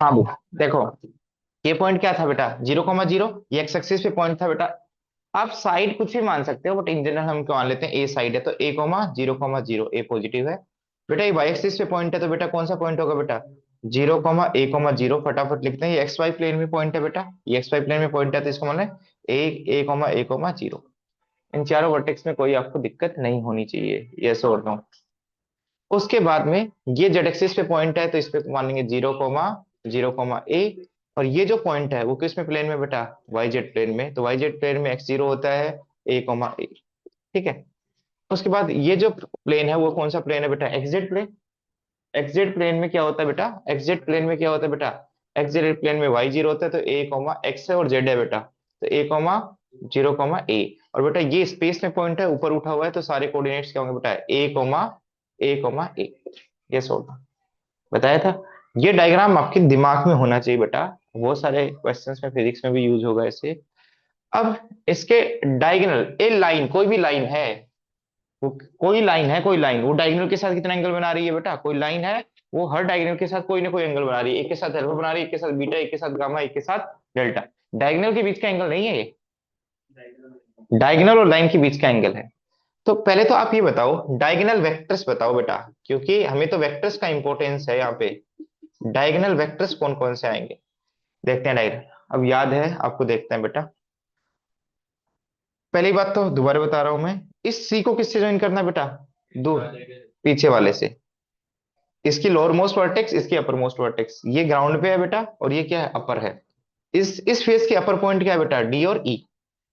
हाँ बेटा देखो, ये पॉइंट क्या था बेटा, 0,0, ये एक्स एक्सिस पे पॉइंट था बेटा। आप साइड कुछ भी मान सकते हो, बट इन जनरल हम क्या मान लेते हैं, ए साइड है तो a,0,0, ए पॉजिटिव है। बेटा ये वाई एक्सिस पे पॉइंट है तो बेटा कौन सा पॉइंट होगा बेटा, 0,a,0। फटाफट लिखते हैं, ये एक्स वाई प्लेन में पॉइंट है बेटा, ये एक्स वाई प्लेन में पॉइंट है तो इसको मान लें a,0। इन चारों वर्टेक्स में कोई आपको दिक्कत नहीं होनी चाहिए, यस और नो। उसके बाद में ये जेड एक्सिस पे पॉइंट है तो इस पे मानेंगे 0,0,a। और ये जो पॉइंट है वो किस में प्लेन में बेटा, वाई जेड प्लेन में, तो वाई जेड प्लेन में x0 होता है a,a। ठीक है। उसके बाद ये जो प्लेन है वो कौन सा प्लेन है बेटा, x z plane. X z plane में क्या होता है बेटा, एक्स जेड प्लेन में क्या होता है बेटा, एक्स जेड प्लेन में y0 होता है तो a,x है और z है बेटा, तो a,0,a। और बेटा ये स्पेस में पॉइंट है, ऊपर उठा हुआ है तो सारे कोऑर्डिनेट्स क्या होंगे बेटा, a,a,a। ये सोल्व बताया था। ये डायग्राम आपके दिमाग में होना चाहिए बेटा, बहुत सारे क्वेश्चंस में फिजिक्स में भी यूज होगा ऐसे। अब इसके डायगोनल, ए लाइन कोई भी लाइन है, वो कोई लाइन है, कोई लाइन वो डायगोनल के साथ कितना एंगल बना रही है बेटा, कोई लाइन है वो हर डायगोनल के साथ कोई ना कोई एंगल बना रही है, एक के साथ अल्फा बना रही है, एक के साथ बीटा, एक के साथ गामा, एक के साथ डेल्टा। डायगोनल के बीच का एंगल नहीं है ये, डायगोनल और लाइन के बीच का एंगल है। तो पहले तो आप ये बताओ डायगोनल वेक्टर्स बताओ बेटा, क्योंकि हमें तो वेक्टर्स का इंपॉर्टेंस है यहाँ पे। डायगोनल वेक्टर्स कौन कौन से आएंगे, देखते हैं डायग्राम। अब याद है आपको, देखते हैं बेटा। पहली बात तो दोबारा बता रहा हूं मैं, इस सी को किससे ज्वाइन करना है बेटा, दो पीछे वाले से। इसकी लोअर मोस्ट वर्टेक्स, इसकी अपर मोस्ट वर्टेक्स, ये ग्राउंड पे है बेटा और ये क्या है, अपर है। इस फेस के अपर पॉइंट क्या है बेटा, डी और ई।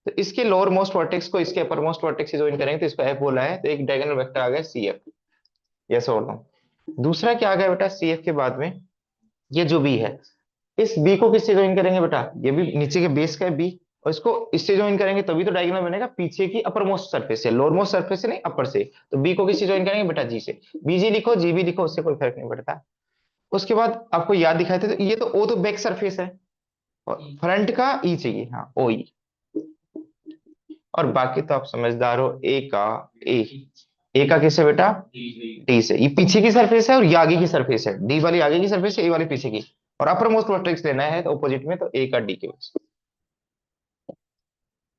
तो इसके लोअर मोस्ट वर्टेक्स को इसके अपर मोस्ट वर्टेक्स से ज्वाइन करेंगे तो इसको एफ बोला है, तो एक डायगोनल वेक्टर आ गया सी एफ। यस और नो। दूसरा क्या आ गया बेटा, सी एफ के बाद में ये जो बी है, इस बी को किससे ज्वाइन करेंगे बेटा, ये भी नीचे के बेस का है बी, और इसको इससे ज्वाइन करेंगे तभी तो डायगोनल बनेगा, पीछे की अपर मोस्ट सरफेस से, लोअर मोस्ट सरफेस से नहीं, अपर से। तो बी को किससे ज्वाइन करेंगे बेटा, जी से। बीजी लिखो जी भी लिखो, उससे कोई फर्क नहीं पड़ता। उसके बाद आपको याद दिखाए थे, तो ये तो ओ तो बैक सरफेस है, और फ्रंट का ई चाहिए, हाँ ओ ई। और बाकी तो आप समझदार हो, ए का किससे बेटा, डी से। ये पीछे की सरफेस है और ये आगे की सरफेस है, डी वाली आगे की सरफेस है, ए वाली पीछे की। और अपर मोस्ट वर्टेक्स लेना है तो ऑपोजिट में, तो ए का डी के बीच।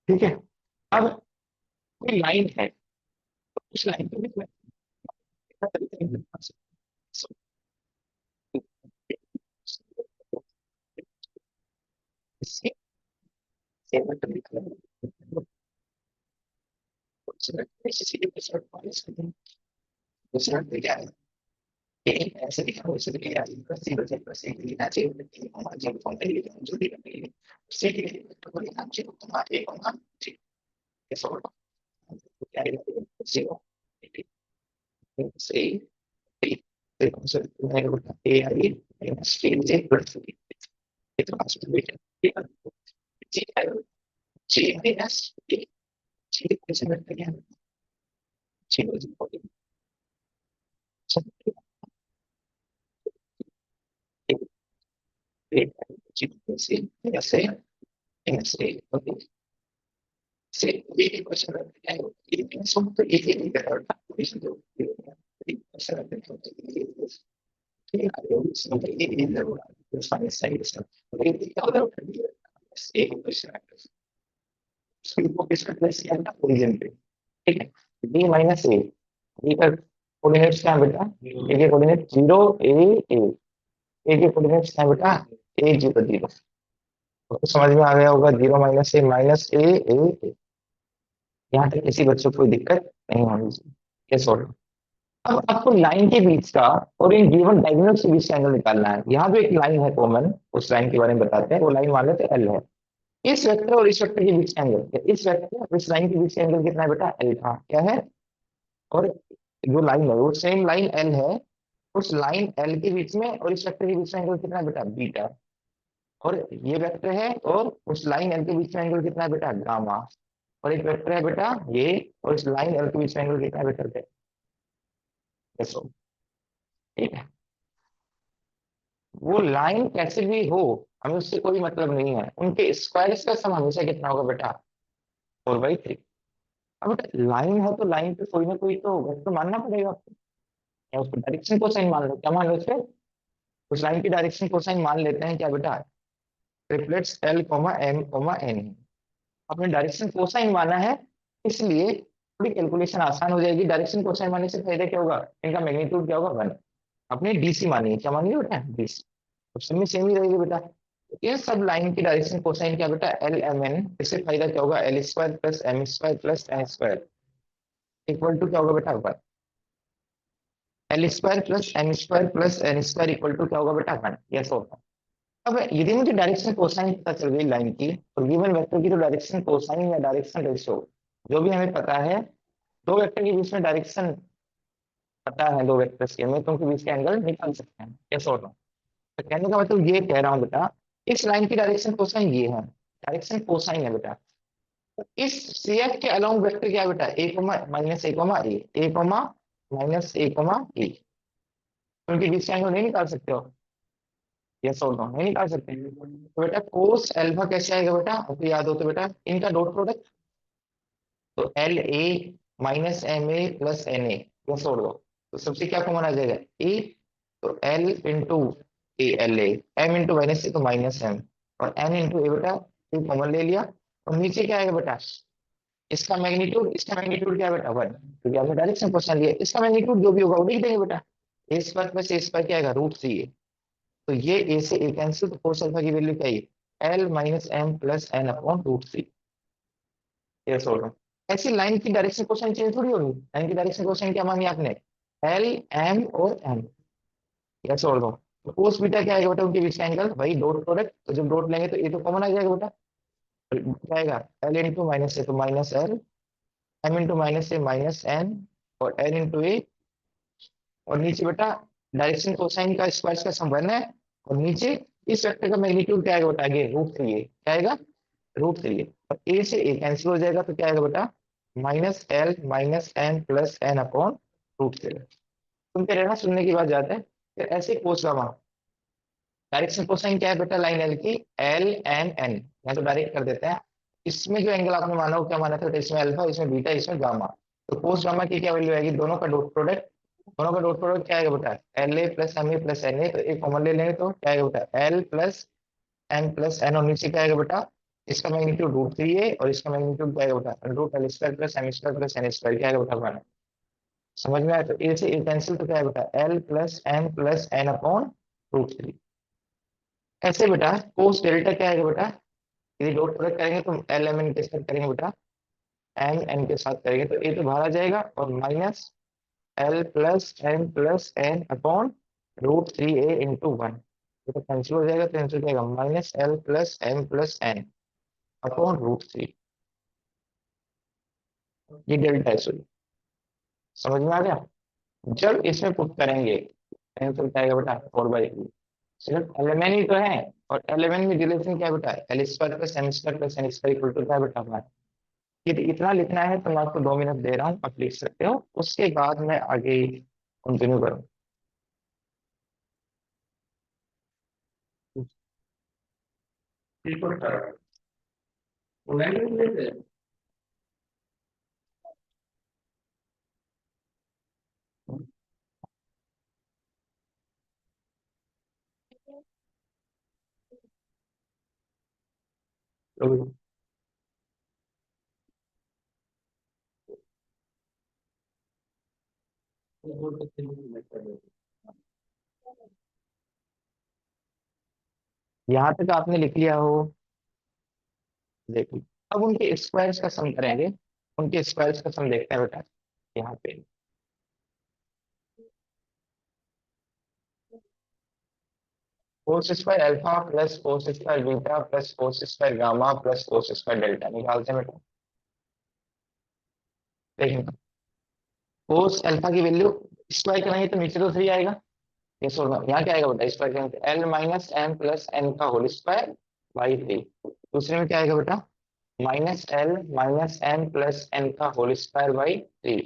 ठीक है। अब कोई लाइन है, उस लाइन को भी इससे दूसरा क्या है, ऐसे लिखा हो, इसे लिखा लिखना चाहिए, जो फॉर्म में लिखा जो भी लिखा उससे तो लिखना चाहिए तुम्हारे एक होगा ठीक है, सॉल्व क्या है, जीरो से देखो सर मैं बोलता ए आई माइनस टी जे प्लस बी, ये तो लास्ट में बेटा ठीक है, जी आई जी माइनस टी जी कैसे करते हैं, जी हो जी जी से ऐसे ऐसे ओके से ये क्वेश्चन है, ये सम तो एक करता है इसे जो क्वेश्चन है, ठीक है, इसमें ये जरूर है साइंस साइंस लेकिन क्या होता है, एक क्वेश्चन है उसको किस तरह से करना ओरिजिन पे, ठीक है। बी माइनस ए, बी का कोऑर्डिनेट्स क्या है बेटा, ए के कोऑर्डिनेट 0 ए ए, ए के कोऑर्डिनेट्स क्या है बेटा, ए 0 0। तो समझ में आ गया होगा, 0 माइनस ए माइनस ए ए। यहाँ तक किसी बच्चों को कोई दिक्कत नहीं होनी चाहिए, ये सॉल्व। अब आपको लाइन के बीच का और इन गिवन डायगोनल के बीच का एंगल निकालना है। यहाँ जो एक लाइन है कॉमन, उस लाइन के बारे में बताते हैं, वो लाइन मान लेते हैं एल है। इस वेक्टर और इस वेक्टर के बीच का एंगल, इस वेक्टर और इस लाइन के बीच का एंगल कितना है बेटा, एल था, क्या है। और जो लाइन है वो सेम लाइन एल है, उस लाइन एल के बीच में और इस वेक्टर के बीच का एंगल कितना है बेटा, बीटा। और ये वेक्टर है और उस लाइन एल के बीच का एंगल कितना है बेटा, गामा। और एक वेक्टर है बेटा ये, और इस लाइन एल के बीच का एंगल कितना है बेटा, देखो ठीक है। वो लाइन कैसे भी हो, हमें उससे कोई मतलब नहीं है, उनके स्क्वायर्स का सम हमेशा कितना होगा बेटा, 4/3। अब लाइन है तो लाइन पे कोई ना कोई तो वेक्टर मानना पड़ेगा आपको, या उसको डायरेक्शन को साइन मान लो, क्या मान लो उसके, उस लाइन की डायरेक्शन कोसाइन मान लेते हैं क्या बेटा, triplets l comma m comma n. आपने डायरेक्शन कोसाइन माना है, इसलिए थोड़ी कैलकुलेशन आसान हो जाएगी। डायरेक्शन कोसाइन मानने से फायदा क्या होगा, इनका मैग्नीट्यूड क्या होगा 1। आपने डीसी मानी है, क्या मानी है बेटा, डीसी। तो सब में सेम ही रहेगी बेटा। तो ये सब लाइन की डायरेक्शन कोसाइन क्या बेटा, एल एम एन। इससे फायदा क्या होगा, l square plus M square plus N square equal to क्या होगा बेटा, 1। L square plus M square plus N square equal to क्या होगा बेटा, 1। यस होगा। अब यदि मुझे डायरेक्शन कोसाइन पता चल गई लाइन की, तो गिवन वेक्टर की तो डायरेक्शन कोसाइन या डायरेक्शन रेशियो जो भी हमें पता है, दो वेक्टर के बीच में डायरेक्शन पता है, दो वेक्टर्स के में तो उनके बीच के एंगल निकाल सकते हैं। कैसे होता है, तो कहने का मतलब ये कह रहा हूँ बेटा, इस लाइन की डायरेक्शन कोसाइन ये है, डायरेक्शन कोसाइन है बेटा। तो इस सीएफ के अलोंग वेक्टर क्या है बेटा, ए कोमा माइनस ए कोमा ए कोमा माइनस ए कोमा ए। उनके बीच के एंगल नहीं निकाल सकते हो, यस और नो, नहीं निकाल सकते। तो बेटा कोस अल्फा कैसे आएगा बेटा, आपको याद हो तो बेटा, इनका डॉट प्रोडक्ट, तो l a minus m a plus n a, yes और दो। तो सबसे क्या कॉमन आ जाएगा, ए। तो L into a L a, M into minus ए तो माइनस एम, और N into a beta a common ले लिया। और नीचे क्या आएगा बेटा, इसका मैग्नीट्यूड क्या है बेटा, 1, क्योंकि आपने डायरेक्शन क्वेश्चन लिया। इसका मैग्नीट्यूड जो भी होगा वो लिख देंगे बेटा, ए स्क्वायर प्लस ए स्क्वायर क्या आएगा, √3। तो ये ए से ए कैंसिल, तो कोस अल्फा की वैल्यू क्या है, l minus M plus n upon √3। ये सोल्व है। ऐसी लाइन की डायरेक्शन कोसाइन चेंज थोड़ी होगी, लाइन की डायरेक्शन कोसाइन क्या मानी आपने, एल एम और एम। ये सोल्व हो। तो कोस बीटा क्या आएगा बेटा, उनके बीच का एंगल भाई डॉट प्रोडक्ट, तो जब डॉट लेंगे तो ये तो कॉमन आ जाएगा बेटा। क्या आएगा, एल इंटू माइनस ए तो minus L, M into minus A minus N, और एन इंटू ए। और नीचे बेटा डायरेक्शन कोसाइन का स्क्वायर का सम 1 है। और नीचे इस वेक्टर का मैग्नीट्यूड क्या आएगा बेटा, आगे √3 है, क्या आएगा, √3 है। और ए से ए कैंसिल हो जाएगा, तो क्या आएगा बेटा, minus l minus n plus n upon √3। सुनते रहना, सुनने की बात जाता है। फिर ऐसे कोस गामा, डायरेक्शन कोसाइन क्या है बेटा लाइन एल की, एल एन एन, या तो डायरेक्ट कर देते हैं। इसमें जो एंगल आपने माना वो क्या माना था, तो इसमें अल्फा, इसमें बीटा, इसमें गामा। तो कोस गामा की क्या वैल्यू आएगी, दोनों का डॉट प्रोडक्ट, दोनों का डॉट प्रोडक्ट क्या आएगा बेटा, l a plus m a plus n a. तो एक कॉमन ले लेंगे तो क्या आएगा बेटा, l plus m plus n, और नीचे क्या आएगा बेटा, इसका मैग्नीट्यूड √3 है, और इसका मैग्नीट्यूड क्या आएगा बेटा, root l square plus M square plus N square, क्या आएगा बेटा हमारा, समझ में आया। तो ए से ए कैंसिल, तो क्या है बेटा, l plus m plus n upon √3। ऐसे बेटा कोस डेल्टा क्या आएगा बेटा, यदि डॉट प्रोडक्ट करेंगे तो एल एम एन के साथ करेंगे बेटा, एम एन के साथ करेंगे तो ए तो बाहर आ जाएगा, और minus l plus m plus n upon √3 a into 1। तो कैंसिल हो जाएगा, तो कैंसिल जाएगा minus l plus m plus n upon √3। ये डेल्टा है, सॉरी, समझ में आ गया। जब इसमें पुट करेंगे कैंसिल जाएगा बेटा 4/3। सिर्फ एलिमेंट ही तो है, और एलिमेंट में रिलेशन क्या है बेटा, L square plus M square plus N square equal to क्या है बेटा हमारा। यदि इतना लिखना है तो मैं आपको 2 मिनट दे रहा हूँ, आप लिख सकते हो, उसके बाद मैं आगे कंटिन्यू करूँ। बिल्कुल सर। यहाँ तक आपने लिख लिया हो, देखिए। अब उनके स्क्वायर्स का सम करेंगे, उनके स्क्वायर्स का सम देखते हैं बेटा। यहाँ पे cos square alpha plus cos square beta plus cos square gamma plus cos square delta निकालते हैं बेटा। देखिए कोस अल्फा की वैल्यू स्क्वायर करेंगे तो नीचे तो 3 आएगा, ये सोलह। यहाँ क्या आएगा बेटा, स्क्वायर करेंगे l minus M plus n का होल स्क्वायर बाई 3। दूसरे में क्या आएगा बेटा, minus l minus M plus n का होल स्क्वायर बाई 3।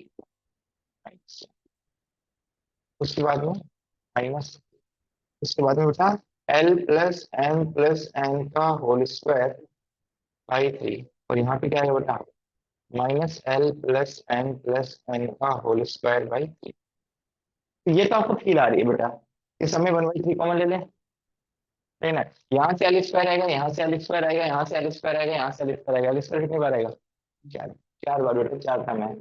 उसके बाद में माइनस, उसके बाद में बेटा l plus m plus n का होल स्क्वायर बाई 3। और यहाँ पे क्या आएगा बेटा, minus l plus m plus n का होल स्क्वायर बाई 3। तो ये तो आपको फील आ रही है बेटा, इस समय 1/3 कॉमन ले लें, लेना है। यहाँ से एल स्क्वायर आएगा, यहाँ से एल स्क्वायर आएगा, यहाँ से एल स्क्वायर आएगा, यहाँ से एल स्क्वायर आएगा। एल स्क्वायर कितनी बार आएगा? 4। 4 बार बेटा, 4 का मैं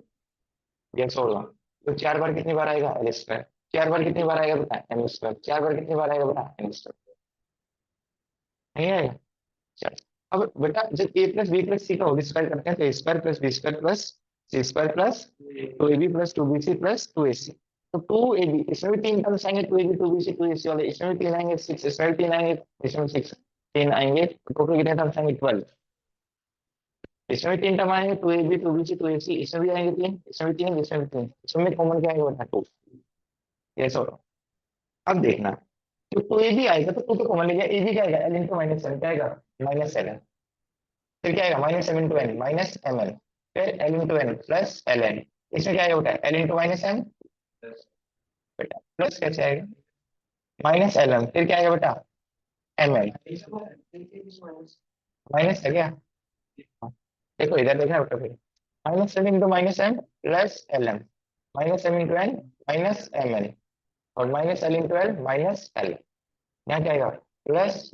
यस होगा। तो 4 बार कितनी बार आएगा? L square. 4 बार कितनी बार आएगा बेटा? M square. 4 बार कितनी बार आएगा बेटा? M square. नहीं आएगा? चलो, अब बेटा जब A plus B plus C का होल स्क्वायर करते हैं तो A square plus B square plus C square plus 2ab plus 2bc plus 2ac। तो 2ab, इसमें भी 3 टर्म्स आएंगे, 2ab 2bc 2ac वाले। इसमें भी 3 आएंगे, 6 इसमें भी 3 आएंगे, इसमें 6 3 आएंगे। टोटल कितने टर्म्स आएंगे? 12। इसमें भी 3 टर्म आएंगे, 2ab 2bc 2ac। इसमें भी आएंगे 3, इसमें भी 3, इसमें भी 3। इसमें कॉमन क्या आएगा बेटा? 2। यस और अब देखना, तो 2ab आएगा तो 2 तो कॉमन ले गया। ab क्या आएगा? l इंटू माइनस एल क्या आएगा? Minus L. फिर क्या आएगा? Minus M into N minus M N. फिर L into N plus L N. इसमें क्या आएगा बेटा? एल इंटू माइनस एम बेटा प्लस कैसे आएगा? Minus L M. फिर क्या आएगा बेटा? एम एल माइनस है क्या? हाँ। देखो इधर देखना बेटा, फिर minus L into minus M plus L M minus M into N minus M N और minus L into L minus L. यहाँ क्या आएगा? Plus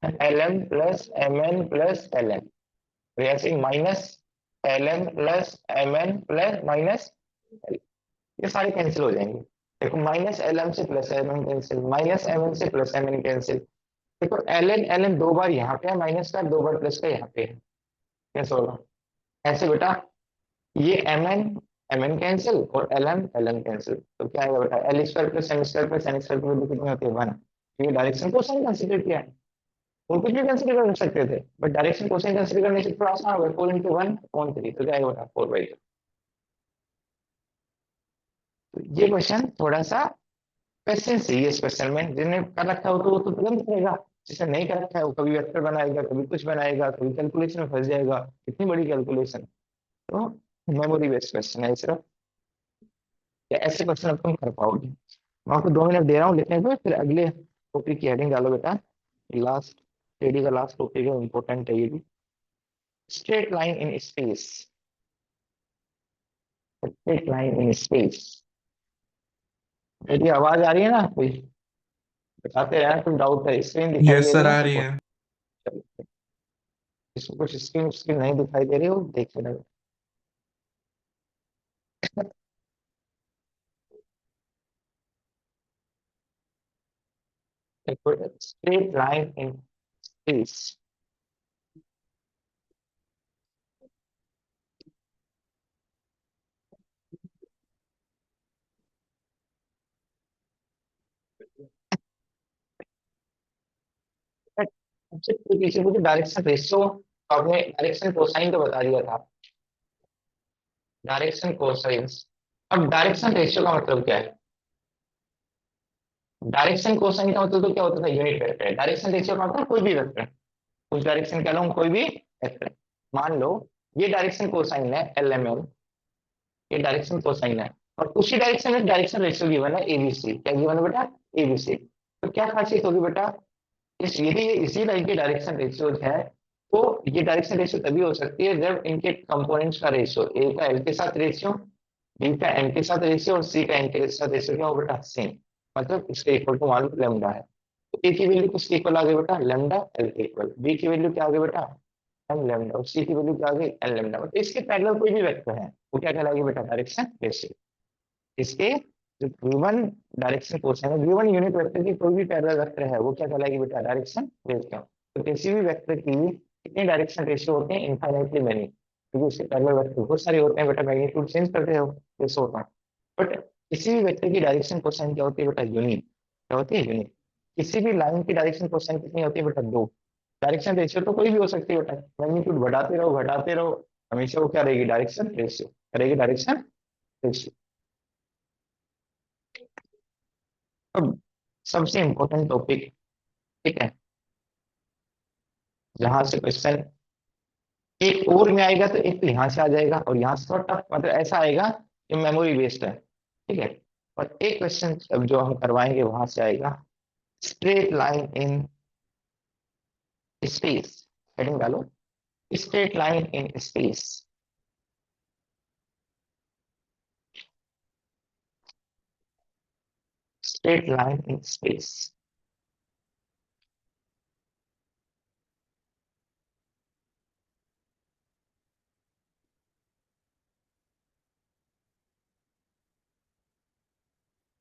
L M plus M N plus L N. तो ऐसे minus L M plus M N plus minus, ये सारे cancel हो जाएंगे। देखो माइनस एल एम से plus M N cancel, minus M N से प्लस एम एन कैंसिल। देखो एल एन 2 बार यहाँ पे है माइनस का, 2 बार प्लस का यहाँ पे है। कैसे होगा? ऐसे बेटा ये एम एन कैंसिल और एल एम कैंसिल। तो क्या आएगा बेटा? L square plus M square plus N square की वैल्यू कितनी होती है? 1। ये डायरेक्शन कोसाइन कंसीडर किया है, और कुछ भी कंसीडर कर सकते थे, बट डायरेक्शन कोसाइन कंसीडर करने से थोड़ा आसान होगा। 4 इंटू 1/3। तो क्या आएगा बेटा? 4/2। तो ये क्वेश्चन थोड़ा सा क्वेश्चन चाहिए इस क्वेश्चन में। जिन्हें कर रखा हो तो वो तो तुरंत करेगा, जिसे नहीं कर रखा है वो कभी वेक्टर बनाएगा, कभी कुछ बनाएगा, कभी कैलकुलेशन में फंस जाएगा। इतनी बड़ी कैलकुलेशन। तो मेमोरी बेस्ड क्वेश्चन है सिर्फ, या ऐसे क्वेश्चन अब तुम कर पाओगे। मैं आपको 2 मिनट दे रहा हूँ लिखने को, फिर अगले टॉपिक की हेडिंग डालो बेटा। लास्ट स्टडी का लास्ट टॉपिक है, इंपॉर्टेंट है ये भी। Straight line in space. Straight line in space. मेरी आवाज आ रही है ना? कोई बताते रहे, कुछ डाउट है? स्क्रीन दिखाई यस दे रही सर, है आ रही सबको? है। चलो, इसको कुछ स्क्रीन स्क्रीन नहीं दिखाई दे रही हो देख लेना। Straight line in space. सबसे पीछे मुझे डायरेक्शन रेशियो, आपने डायरेक्शन कोसाइन तो बता दिया था। Direction cosine. अब डायरेक्शन रेशियो का मतलब क्या है? डायरेक्शन कोसाइन का मतलब तो क्या होता था? Unit vector. डायरेक्शन रेशियो का मतलब कोई भी वेक्टर, उस डायरेक्शन कह लो कोई भी वेक्टर। मान लो ये डायरेक्शन कोसाइन है एल एम एल, ये डायरेक्शन कोसाइन है, और उसी डायरेक्शन में डायरेक्शन रेशियो गिवन है एबीसी। क्या गिवन है बेटा? एबीसी। तो क्या खासियत होगी बेटा? इस यदि ये इसी लाइन की डायरेक्शन रेशियो है, तो ये डायरेक्शन रेशियो तभी हो सकती है जब इनके कंपोनेंट्स का रेशियो, ए का एल के साथ रेशियो, बी का एन के साथ रेशियो और सी का एन के साथ रेशियो क्या हो बेटा? सेम। मतलब इसके इक्वल टू मान लो लेमडा है, तो ए की वैल्यू किसके इक्वल आ गई बेटा? लेमडा एल के इक्वल। बी की वैल्यू क्या आ गई बेटा? M lambda. और सी की वैल्यू क्या आ गई? N lambda. तो इसके पैरेलल कोई भी वेक्टर है वो क्या कहलाएगी बेटा? Direction ratio. इसके जो गिवन डायरेक्शन कोसाइन है, गिवन यूनिट वेक्टर की कोई भी पैरेलल वेक्टर है वो क्या कहलाएगी बेटा? Direction ratio. तो किसी भी वेक्टर की कितने डायरेक्शन रेशियो होते हैं? इनफाइनाइटली मेनी, क्योंकि उसके पैरेलल वेक्टर बहुत सारे होते हैं बेटा। मैग्नीट्यूड चेंज करते हो जैसे होता है, बट किसी भी वेक्टर की डायरेक्शन कोसाइन क्या होती है बेटा? यूनिट। क्या होती है? यूनिट। किसी भी लाइन की डायरेक्शन कोसाइन कितनी होती है बेटा? 2। डायरेक्शन रेशियो तो कोई भी हो सकती है बेटा, मैग्नीट्यूड बढ़ाते रहो घटाते रहो, हमेशा वो क्या रहेगी? डायरेक्शन रेशियो रहेगी, डायरेक्शन रेशियो। अब सबसे इंपॉर्टेंट टॉपिक, ठीक है, जहां से क्वेश्चन एक और में आएगा तो एक तो यहाँ से आ जाएगा, और यहाँ से थोड़ा टफ मतलब ऐसा आएगा जो मेमोरी बेस्ड है, ठीक है। और एक क्वेश्चन अब जो हम करवाएंगे वहां से आएगा, straight line in space. Heading डालो, straight line in space. straight line in space.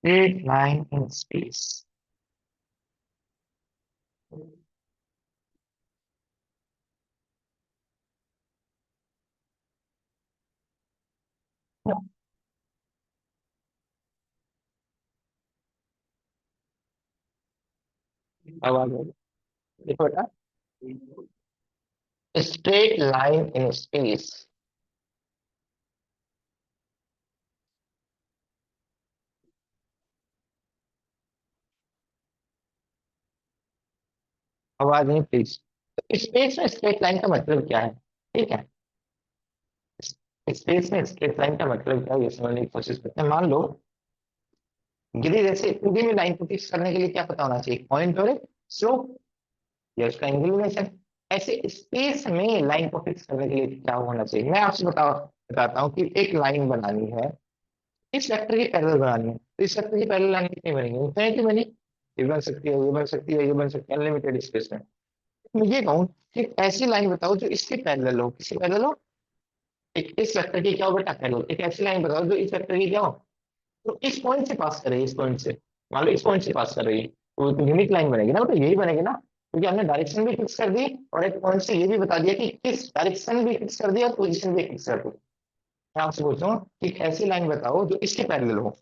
Straight line in space. अब आ गया, देखो बेटा, straight line in space. आवाज नहीं प्लीज। स्पेस में स्ट्रेट लाइन का मतलब क्या है, ठीक है। स्पेस में स्ट्रेट लाइन का मतलब क्या है ये समझने की कोशिश करते हैं। मान लो यदि जैसे 2D में लाइन को फिक्स करने के लिए क्या पता होना चाहिए, पॉइंट और एक स्लोप या उसका इंक्लिनेशन। ऐसे स्पेस में लाइन को फिक्स करने के लिए क्या होना चाहिए, मैं आपसे बताता हूँ कि एक लाइन बनानी है, इस वेक्टर की पैरेलल बनानी है, तो इस वेक्टर की पैरेलल लाइन कितनी बनेगी, इनफिनिटी बनेगी। ये बन सकती है, ये बन सकती है, ये बन सकती है, अनलिमिटेड स्पेस में। मुझे कहूँ कि ऐसी लाइन बताओ जो इसके पैरेलल हो, किसके पैरेलल हो, एक इस वेक्टर की क्या हो बेटा पैरेलल, एक ऐसी लाइन बताओ जो इस वेक्टर की क्या हो, तो इस पॉइंट से पास कर रही है, इस पॉइंट से, मान लो इस पॉइंट से पास कर रही है, तो यूनिक लाइन बनेगी ना, तो यही बनेगी ना, क्योंकि हमने डायरेक्शन भी फिक्स कर दी और एक पॉइंट से ये भी बता दिया कि किस डायरेक्शन भी फिक्स कर दिया और पोजीशन भी फिक्स कर दी। मैं आपसे पूछता हूँ कि एक ऐसी लाइन बताओ जो इसके पैरेलल हो,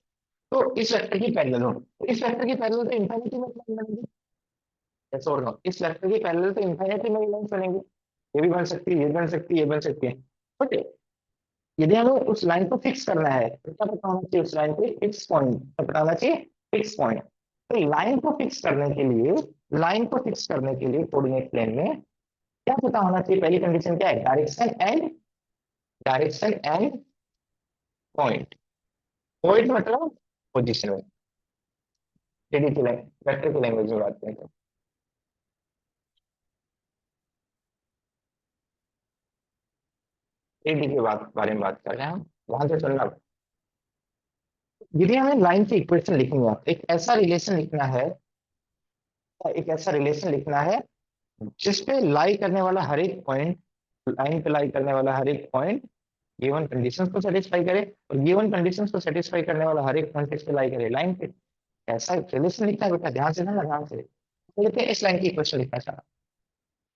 तो इस वेक्टर की पैरेलल हो, तो इस वेक्टर की पैरेलल तो इंफिनिटी में लाइन बनेगी। ऐसा और इस वेक्टर की पैरेलल तो इंफिनिटी में लाइन बनेगी, ये भी बन सकती है, ये बन सकती है, ये बन सकती है। बट यदि हमें उस लाइन को फिक्स करना है तो क्या पता होना चाहिए, उस लाइन पे फिक्स पॉइंट पता होना चाहिए, फिक्स पॉइंट। तो लाइन को फिक्स करने के लिए, लाइन को फिक्स करने के लिए कोऑर्डिनेट प्लेन में क्या पता होना चाहिए, पहली कंडीशन क्या है, डायरेक्शन एंड पॉइंट। पॉइंट मतलब पोजीशन में, टेडी की लैंग्वेज, वेक्टर की लैंग्वेज में बात करें तो। टेडी के बारे में बात कर रहे हैं हम, वहां से सुनना। यदि हमें लाइन की इक्वेशन लिखनी है, एक ऐसा रिलेशन लिखना है, एक ऐसा रिलेशन लिखना है जिस पे लाई करने वाला हर एक पॉइंट, लाइन पे लाई करने वाला हर एक पॉइंट गिवन कंडीशंस को सेटिस्फाई करे, और गिवन कंडीशंस को सेटिस्फाई करने वाला हर एक पॉइंट इस पे लाई करे लाइन पे। ऐसा रिलेशन लिखना है बेटा, ध्यान से ना, ध्यान से लेते हैं। इस लाइन की इक्वेशन लिखना चाहते हैं,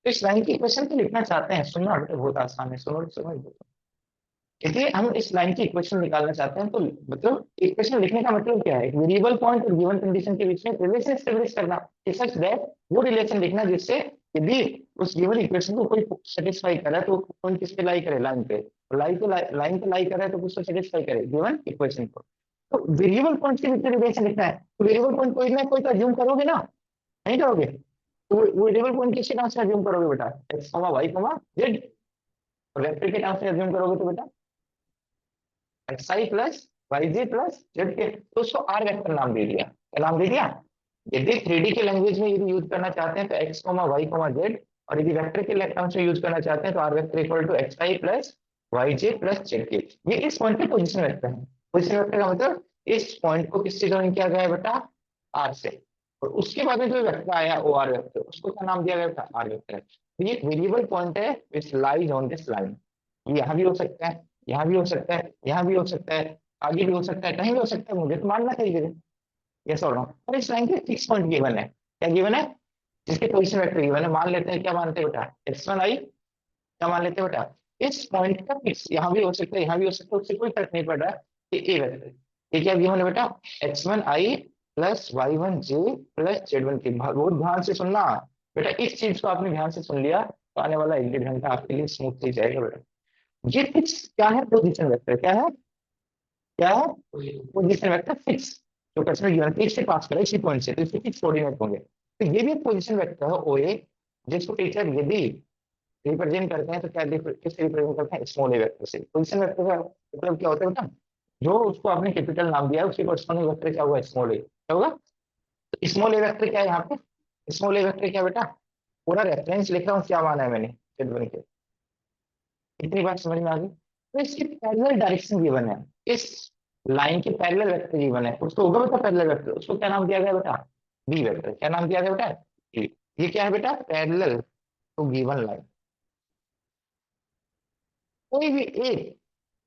तो इस लाइन की इक्वेशन तो लिखना चाहते हैं, सुनना बेटा बहुत आसान है, सुनो सुनो। इसलिए हम इस लाइन की इक्वेशन निकालना चाहते हैं, तो मतलब इक्वेशन लिखने का मतलब क्या है, एक वेरिएबल पॉइंट और गिवन कंडीशन के बीच में रिलेशन एस्टेब्लिश करना, सच दैट वो रिलेशन लिखना जिससे यदि उस गिवन इक्वेशन को कोई सेटिस्फाई करे तो पॉइंट किस पे लाई करे, लाइन पे, लाइन पे लाई करे तो उसको सेटिस्फाई करे गिवन इक्वेशन को। तो वेरिएबल पॉइंट के बीच में रिलेशन लिखना है, तो वेरिएबल पॉइंट कोई ना कोई तो अज्यूम करोगे ना, नहीं करोगे, तो वेरिएबल पॉइंट किसके नाम से अज्यूम करोगे बेटा, X comma Y comma Z, और वेक्टर के नाम से अज्यूम करोगे तो बेटा X I plus Y J plus Z K, तो उसको आर वेक्टर नाम दे दिया, क्या नाम दे दिया। यदि 3D के लैंग्वेज में यदि यूज करना चाहते हैं तो X comma Y comma Z, और यदि वेक्टर के टर्म्स में यूज करना चाहते हैं तो R vector equal to X I plus Y J plus Z K. ये इस पॉइंट पे पोजीशन वेक्टर है, पोजीशन वेक्टर का मतलब इस पॉइंट को किससे ज्वाइन किया गया है बेटा, आर से, और उसके बाद में जो वेक्टर आया ओ आर वेक्टर, उसको क्या नाम दिया गया बेटा, आर वेक्टर। तो ये वेरिएबल पॉइंट है विच लाइज ऑन दिस लाइन, ये यहाँ भी हो सकता है, यहाँ भी हो सकता है, यहाँ भी हो सकता है, आगे भी हो सकता है, कहीं भी हो सकता है, मुझे तो मानना चाहिए ये सो रहा हूँ। और इस लाइन के फिक्स पॉइंट गिवन है, क्या गिवन है, जिसके पोजीशन वेक्टर गिवन है, मान लेते हैं, क्या मानते हैं बेटा, x1i, क्या मान लेते हैं बेटा, इस पॉइंट का फिक्स यहाँ भी हो सकता है, यहाँ भी हो सकता है, उससे कोई फर्क नहीं पड़ रहा है, ये ए वेक्टर, ये क्या गिवन है बेटा, x1i plus y1j plus z1k। बहुत ध्यान से सुनना बेटा, इस चीज को आपने ध्यान से सुन लिया तो आने वाला 1 1.5 घंटा आपके लिए स्मूथली जाएगा बेटा। ये फिक्स क्या है, पोजीशन वेक्टर क्या है, क्या है, पोजीशन वेक्टर फिक्स, जो क्वेश्चन गिवन फिक्स से पास करे इसी पॉइंट से, तो इसके फिक्स कोऑर्डिनेट होंगे। तो ये भी एक पोजीशन वेक्टर है ओ ए, जिसको टीचर यदि रिप्रेजेंट करते हैं तो क्या किससे रिप्रेजेंट करते हैं, स्मॉल ए वेक्टर से। पोजीशन वेक्टर का मतलब क्या होता है बेटा, जो उसको आपने कैपिटल नाम दिया है उसके कॉरस्पॉन्डिंग वेक्टर क्या हुआ, स्मॉल ए, क्या होगा। तो स्मॉल ए वेक्टर क्या है यहाँ पे, स्मॉल ए वेक्टर क्या बेटा, पूरा रेफरेंस लिख रहा हूँ, क्या माना है मैंने Z1 के, इतनी बात समझ में आ गई। तो इसकी पैरेलल डायरेक्शन गिवन है, इस लाइन के पैरेलल वेक्टर गिवन है, उसको होगा बेटा पैरेलल वेक्टर, उसको क्या नाम दिया गया बेटा, बी वेक्टर। क्या नाम दिया गया बेटा, बी। ये क्या है बेटा, पैरेलल टू गिवन लाइन। कोई भी एक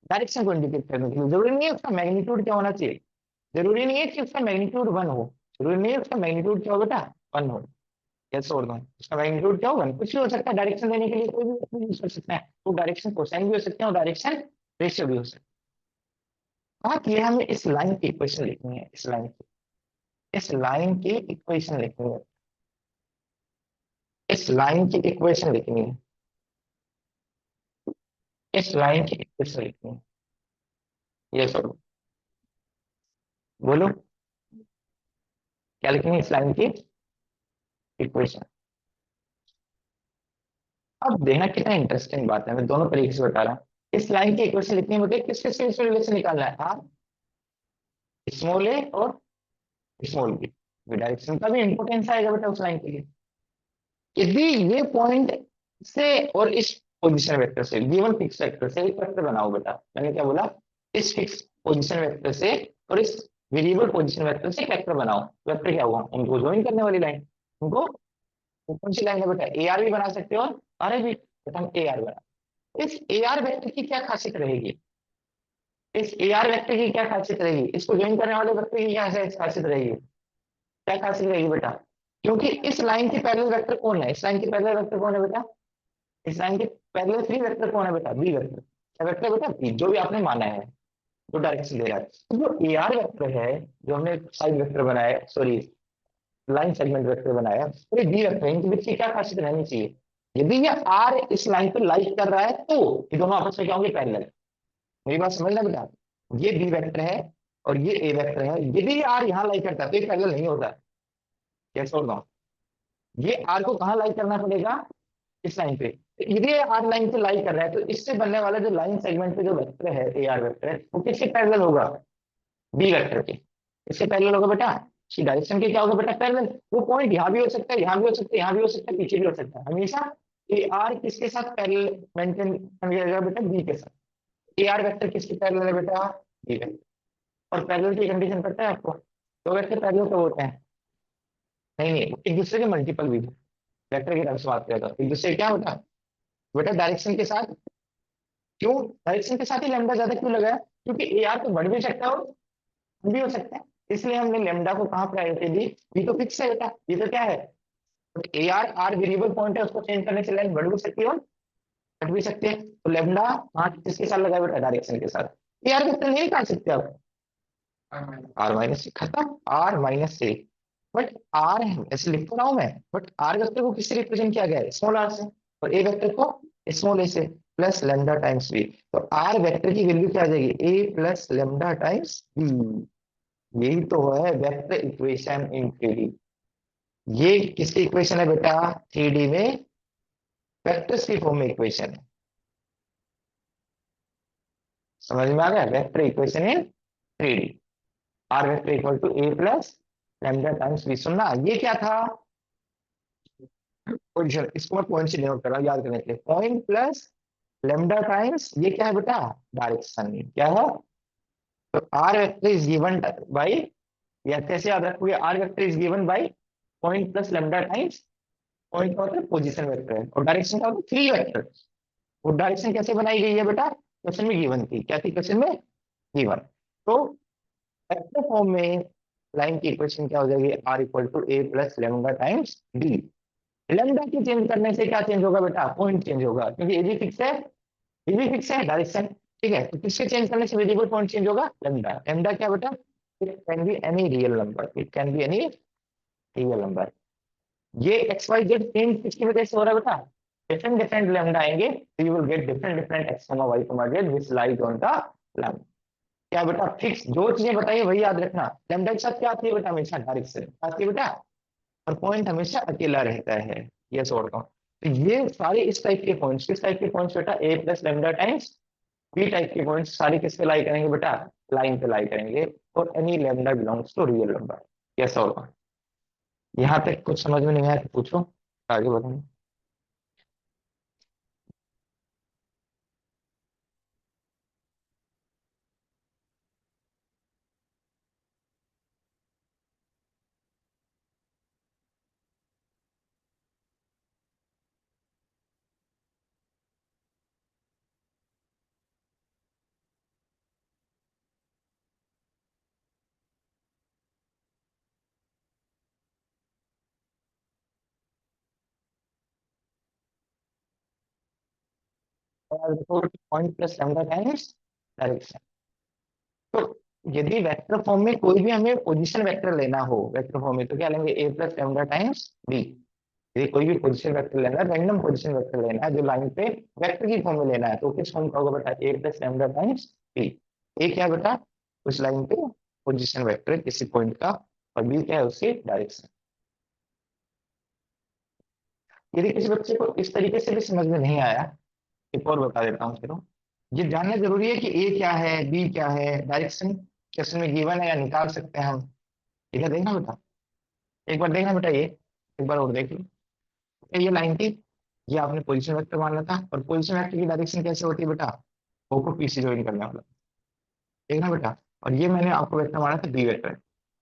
डायरेक्शन को इंडिकेट करने के लिए जरूरी नहीं है उसका मैग्नीट्यूड क्या होना चाहिए, जरूरी नहीं है कि उसका मैग्नीट्यूड वन हो, जरूरी नहीं है उसका मैग्नीट्यूड क्या हो बेटा, वन हो। कैसे और वन, उसका मैग्नीट्यूड क्या हो, वन। कुछ भी हो सकता है डायरेक्शन देने के लिए, कोई भी यूज कर सकते हैं, वो डायरेक्शन कोसाइन भी हो सकते हैं और डायरेक्शन रेशियो भी हो सकता है। बात ये हमें इस लाइन की इक्वेशन लिखनी है, इस लाइन की इक्वेशन लिखनी है, इस लाइन की इक्वेशन लिखनी है, इस लाइन की इक्वेशन लिखनी है। ये सब बोलो, क्या लिखनी है इस लाइन की इक्वेशन। अब देखना कितना इंटरेस्टिंग बात है, मैं दोनों तरीके से बता रहा हूँ। इस लाइन की इक्वेशन लिखनी है मुझे, किस किस से रिलेशन निकालना है, आर स्मॉल ए और स्मॉल बी। डायरेक्शन का भी इंपॉर्टेंस आएगा बेटा उस लाइन के लिए। यदि ये पॉइंट से और इस पोजीशन वेक्टर से, गिवन फिक्स वेक्टर से एक वेक्टर बनाओ बेटा, मैंने क्या बोला, इस फिक्स पोजीशन वेक्टर से और इस वेरिएबल पोजीशन वेक्टर से एक वेक्टर बनाओ। वेक्टर क्या हुआ, उनको ज्वाइन करने वाली लाइन। उनको कौन सी लाइन है बेटा, ए आर भी बना सकते हो और आर ए भी, बेटा हम ए आर बना। इस ए आर वेक्टर की क्या खासियत रहेगी, इस ए आर वेक्टर की क्या खासियत रहेगी, इसको ज्वाइन करने वाले वेक्टर की क्या खासियत रहेगी, क्या खासियत रहेगी बेटा। क्योंकि इस लाइन के पैरेलल वेक्टर कौन है, इस लाइन के पैरेलल वेक्टर कौन है बेटा, इस लाइन के पैरेलल थ्री वेक्टर कौन है बेटा, बी वेक्टर। क्या वेक्टर बेटा, बी, जो भी आपने माना है, जो डायरेक्शन दे रहा है। तो जो ए आर वेक्टर है, जो हमने साइड वेक्टर बनाया, सॉरी लाइन सेगमेंट वेक्टर बनाया, और ये बी वेक्टर है, इनके बीच की क्या खासियत रहनी चाहिए, यदि ये आर इस लाइन पर लाइक कर रहा है तो ये दोनों आपस में क्या होंगे, पैरेलल। मेरी बात समझना बेटा, ये बी वेक्टर है और ये ए वेक्टर है, यदि ये आर यहाँ लाइक करता है तो ये पैरेलल नहीं होता। कैसे होगा, ये आर को कहाँ लाइक करना पड़ेगा, इस लाइन पे। तो यदि ये आर लाइन पे लाइक कर रहा है तो इससे बनने वाला जो लाइन सेगमेंट पे जो वेक्टर है, ए आर वेक्टर है, वो किसके पैरेलल होगा, बी वेक्टर के। इसके पैरेलल होगा बेटा, इसकी डायरेक्शन के क्या होगा बेटा, पैरेलल। वो पॉइंट यहाँ भी हो सकता है, यहाँ भी हो सकता है, यहाँ भी हो सकता है, पीछे भी हो सकता है, हमेशा ए आर किसके साथ पैरेलल मेंटेन करेगा बेटा, बी के साथ। ए आर वेक्टर किसके पैरेलल है बेटा, बी वेक्टर। और पैरेलल की कंडीशन पता है आपको, तो वेक्टर पैरेलल कब होते हैं, नहीं नहीं एक दूसरे के मल्टीपल भी, वेक्टर की तरफ से बात करेगा एक दूसरे क्या होता है बेटा, डायरेक्शन के साथ। क्यों डायरेक्शन के साथ ही लेमडा ज्यादा क्यों लगा है, क्योंकि ए आर तो बढ़ भी सकता है और कम भी हो सकता है, इसलिए हमने लेमडा को कहाँ प्रायोरिटी दी। ये तो फिक्स है बेटा, ये तो क्या है, A R R variable point है, उसको चेंज करने से लाइन बढ़ भी सकती है और घट भी सकती है। तो लेमडा हाँ किसके साथ लगा बेटा, डायरेक्शन के साथ। ए आर वेक्टर नहीं निकाल सकते आप, आर माइनस से खत्म, आर माइनस से। बट आर ऐसे लिख तो रहा हूं मैं, बट आर वेक्टर को किससे रिप्रेजेंट किया गया है, स्मॉल आर से, और ए वेक्टर को स्मॉल ए से, प्लस लेमडा टाइम्स बी। तो आर वेक्टर की वैल्यू क्या आ जाएगी, A plus lambda times B. यही तो है vector equation in three D. ये किसकी इक्वेशन है बेटा, थ्री डी में वेक्टर्स की फॉर्म में इक्वेशन है। समझ में आ गया, vector equation in three D. R vector equal to A plus lambda times B. सुनना ये क्या था, पोजीशन, इसको मैं पॉइंट से डिनोट कर रहा हूँ याद करने के लिए, पॉइंट प्लस लेमडा टाइम्स ये क्या है बेटा, डायरेक्शन क्या है। तो R vector is given by, या कैसे याद रखोगे, R vector is given by point plus lambda times, point का मतलब पोजीशन वेक्टर है और डायरेक्शन का मतलब थ्री वेक्टर। वो डायरेक्शन कैसे बनाई गई है बेटा, क्वेश्चन में गिवन थी, क्या थी क्वेश्चन में गिवन। तो वेक्टर फॉर्म में लाइन की इक्वेशन क्या हो जाएगी, R equal to A plus lambda times D. Lambda की चेंज करने से क्या चेंज होगा बेटा, पॉइंट चेंज होगा, क्योंकि ए भी फिक्स है, ये भी फिक्स है डायरेक्शन। ठीक है, तो किसके चेंज करने से वेरिएबल पॉइंट चेंज होगा, लेमडा। लेमडा क्या बेटा, it can be any real number, it can be any real number. ये एक्स वाई जेड चेंज किसकी वजह से हो रहा है बेटा, डिफरेंट डिफरेंट लेमडा आएंगे, तो you will get different different X comma Y comma Z which lies on the lambda. क्या बेटा, फिक्स जो चीजें बताइए वही याद रखना। लेमडा के साथ क्या आती है बेटा, हमेशा डायरेक्शन आती है बेटा, और पॉइंट हमेशा अकेला रहता है। ये सोच रहा हूँ। तो ये सारे इस टाइप के पॉइंट्स, किस टाइप के पॉइंट्स बेटा, A plus lambda times B type के पॉइंट्स सारे किस पे लाई करेंगे बेटा, लाइन पे लाई करेंगे। और any lambda belongs to real number. कैसा होगा, यहाँ तक कुछ समझ में नहीं आया तो पूछो, आगे बढ़ेंगे। Point plus lambda times direction. तो यदि वेक्टर फॉर्म में कोई भी हमें पोजीशन वेक्टर लेना हो वेक्टर फॉर्म में, तो क्या लेंगे, ए प्लस लैम्डा टाइम्स बी। यदि कोई भी पोजीशन वेक्टर लेना है, रैंडम पोजीशन वेक्टर लेना है जो लाइन पे वेक्टर की फॉर्म में लेना है, तो किस फॉर्म का होगा बेटा, A plus lambda times B. ए क्या है बेटा, उस लाइन पे पोजीशन वेक्टर है किसी पॉइंट का, और बी क्या है, उसकी डायरेक्शन। यदि किसी बच्चे को इस तरीके से भी समझ में नहीं आया, एक और बता देता हूँ चलो। ये जानना जरूरी है कि ए क्या है, बी क्या है, डायरेक्शन क्वेश्चन में गिवन है या निकाल सकते हैं हम, इधर देखना बेटा, एक बार देखना बेटा, ये एक बार और देख लो। ये लाइन थी, ये आपने पोजीशन वेक्टर माना था, और पोजीशन वेक्टर की डायरेक्शन कैसे होती है बेटा, ओ को पी से ज्वाइन करने वाला, देखना बेटा। और ये मैंने आपको वेक्टर माना था बी वेक्टर।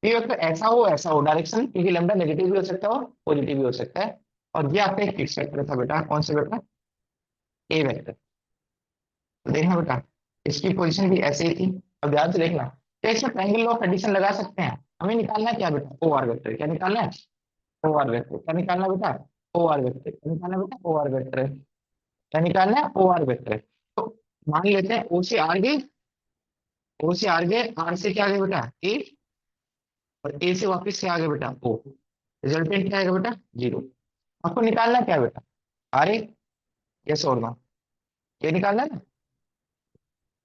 बी वेक्टर ऐसा हो डायरेक्शन, क्योंकि लैम्डा नेगेटिव भी हो सकता है और पॉजिटिव भी हो सकता है। और ये आपका एक फिक्स वेक्टर था बेटा, कौन सा बेटा, ए वेक्टर। तो देखना बेटा, इसकी पोजीशन भी ऐसे ही थी। अब ध्यान से देखना, तो इसमें ट्रायंगल लॉ ऑफ एडिशन लगा सकते हैं। हमें निकालना है क्या बेटा, ओ आर वेक्टर। क्या निकालना है, ओ आर वेक्टर। क्या निकालना बेटा, ओ आर वेक्टर। क्या निकालना बेटा, ओ आर वेक्टर। क्या निकालना है, ओ आर वेक्टर। तो मान लेते हैं ओ से आर गए, ओ से आर गए, आर से क्या आ गया बेटा, ए, और ए से वापस से आ गया बेटा ओ। रिजल्टेंट क्या आएगा बेटा, जीरो। आपको निकालना क्या है बेटा, आर ए, यस और नो, क्या निकालना है,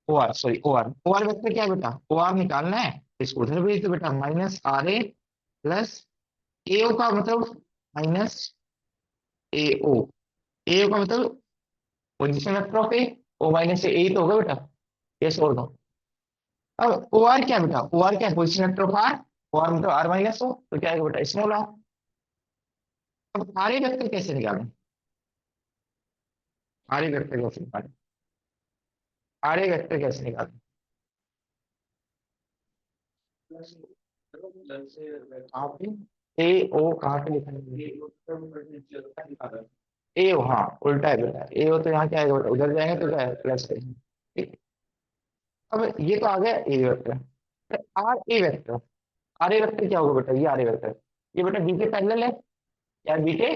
O R, sorry O R vector क्या है बेटा, ओ आर निकालना है। इसको उधर भेज दो बेटा, minus R A plus A O का मतलब minus A O. A O का मतलब position vector of A, O minus ए तो होगा बेटा, यस और नो। अब ओ आर क्या है बेटा, ओ आर क्या है, position vector of R, O R मतलब आर माइनस ओ, तो क्या आएगा बेटा, स्मॉल आर। अब आर ए वेक्टर कैसे निकालें, आर ए वेक्टर कैसे निकालें, आर ए वेक्टर कैसे निकालें, कहाँ पे, ए ओ कहाँ पे लिखा है, ए ओ, हाँ उल्टा है बेटा, ए ओ तो यहाँ क्या आएगा बेटा, उधर जाएंगे तो क्या है, प्लस है, ठीक। अब ये तो आ गया A vector, R A vector. R A vector क्या होगा बेटा, ये आर ए वेक्टर, ये बेटा बी के पैरेलल है यार, बी के।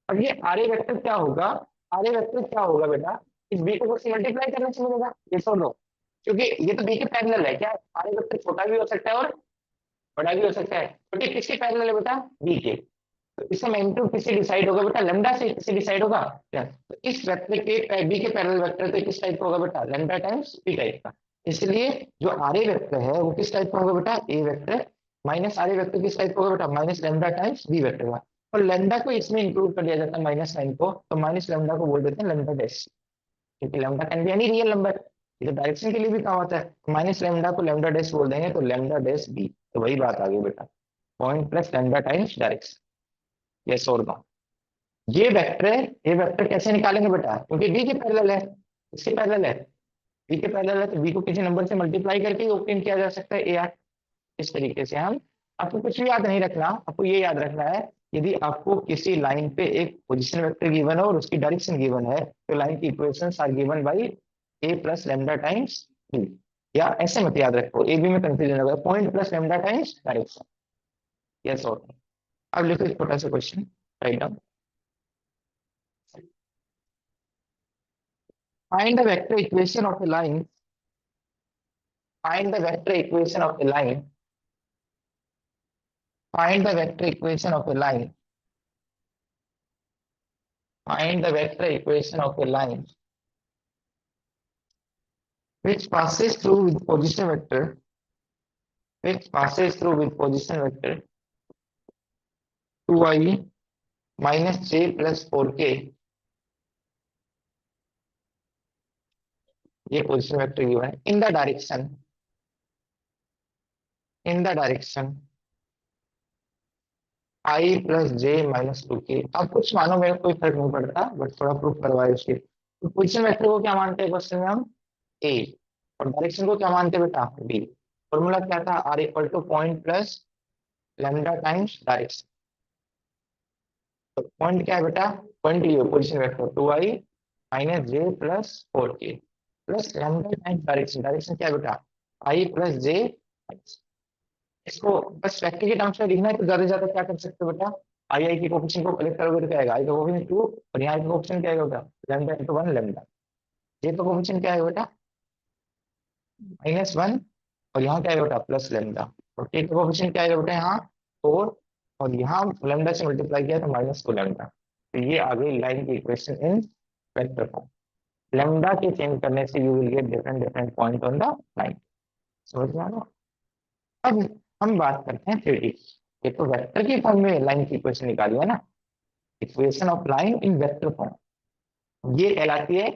अब ये आर ए वेक्टर क्या होगा, आर ए वेक्टर क्या होगा बेटा, इस बी को से मल्टीप्लाई करने से मिलेगा, ये सुन लो, क्योंकि ये तो बी के पैरेलल है, क्या आर ए वेक्टर छोटा भी हो सकता है और बड़ा भी हो सकता है, क्योंकि किसके पैरेलल है बेटा, बी के। तो इसका मैग्नीट्यूड किससे डिसाइड होगा बेटा, लैम्डा से किससे डिसाइड होगा, क्या तो इस वेक्टर के बी के पैरेलल वेक्टर तो किस टाइप का होगा बेटा, लैम्डा टाइम्स बी टाइप का। इसलिए जो आर ए वेक्टर है वो किस टाइप का होगा बेटा, A vector, minus R A vector किस टाइप का होगा बेटा, minus lambda times B vector का। और लैम्डा को इसमें इंक्लूड कर दिया जाता है माइनस साइन को, तो माइनस लैम्डा को बोल देते हैं लैम्डा डैश, क्योंकि lambda can be any real number, ये तो डायरेक्शन के लिए भी काम आता है। माइनस लैम्डा को लैम्डा डैश बोल देंगे तो लैम्डा डैश बी, तो वही बात आ गई बेटा, point plus lambda times direction, yes और नो। ये वेक्टर है, ये वेक्टर कैसे निकालेंगे बेटा, क्योंकि बी के पैरेलल है, इसके पैरेलल है, बी के पैरेलल है, तो बी को किसी नंबर से मल्टीप्लाई करके ओपन किया जा सकता है ए आर। इस तरीके से हम, आपको कुछ भी याद नहीं रखना, आपको ये याद रखना है, यदि आपको किसी लाइन पे एक पोजीशन वेक्टर गिवन है और उसकी डायरेक्शन गिवन है, तो लाइन की equations are given by A plus lambda times B. या ऐसे मत याद रखो, ए बी में कंफ्यूजन होगा, point plus lambda times direction, yes और no। अब लिखो एक छोटा सा question, right down, find the vector equation of a line, find the vector equation of a line, find the vector equation of a line, find the vector equation of a line which passes through with position vector, which passes through with position vector 2i minus j plus 4k, ये position vector given है, in the direction, in the direction I plus J minus 2k। अब कुछ मानो, मेरे को कोई फर्क नहीं पड़ता, बट थोड़ा प्रूफ करवाए उसके। तो पोजिशन वेक्टर को क्या मानते हैं क्वेश्चन में हम, ए, और डायरेक्शन को क्या मानते हैं बेटा, बी। फॉर्मूला क्या था, R equal to point plus lambda times direction. तो पॉइंट क्या है बेटा, पॉइंट ये position vector 2i minus J plus 4k plus lambda times direction, direction क्या है बेटा, i प्लस जे। इसको बस वेक्टर के टर्म्स में लिखना है, तो ज्यादा से ज्यादा क्या कर सकते हो बेटा, आई के कोफिशिएंट को कलेक्ट करोगे तो क्या आएगा, आई का कोफिशिएंट 2, और यहाँ का कोफिशिएंट क्या आएगा बेटा, लैम्डा इंटू 1 लैम्डा। जे का कोफिशिएंट क्या है बेटा -1, और यहाँ क्या है बेटा प्लस लेमडा, और के का कोफिशिएंट क्या है बेटा यहाँ 4, और यहाँ लेमडा से मल्टीप्लाई किया तो -2 लेमडा। तो ये आ गई लाइन की equation in vector form. Lambda के चेंज करने से you will get different different point on the line. समझ में आ रहा? अब हम बात करते हैं 3D। ये तो वेक्टर की फॉर्म में लाइन की इक्वेशन निकाली है ना, equation of line in vector form, ये कहलाती है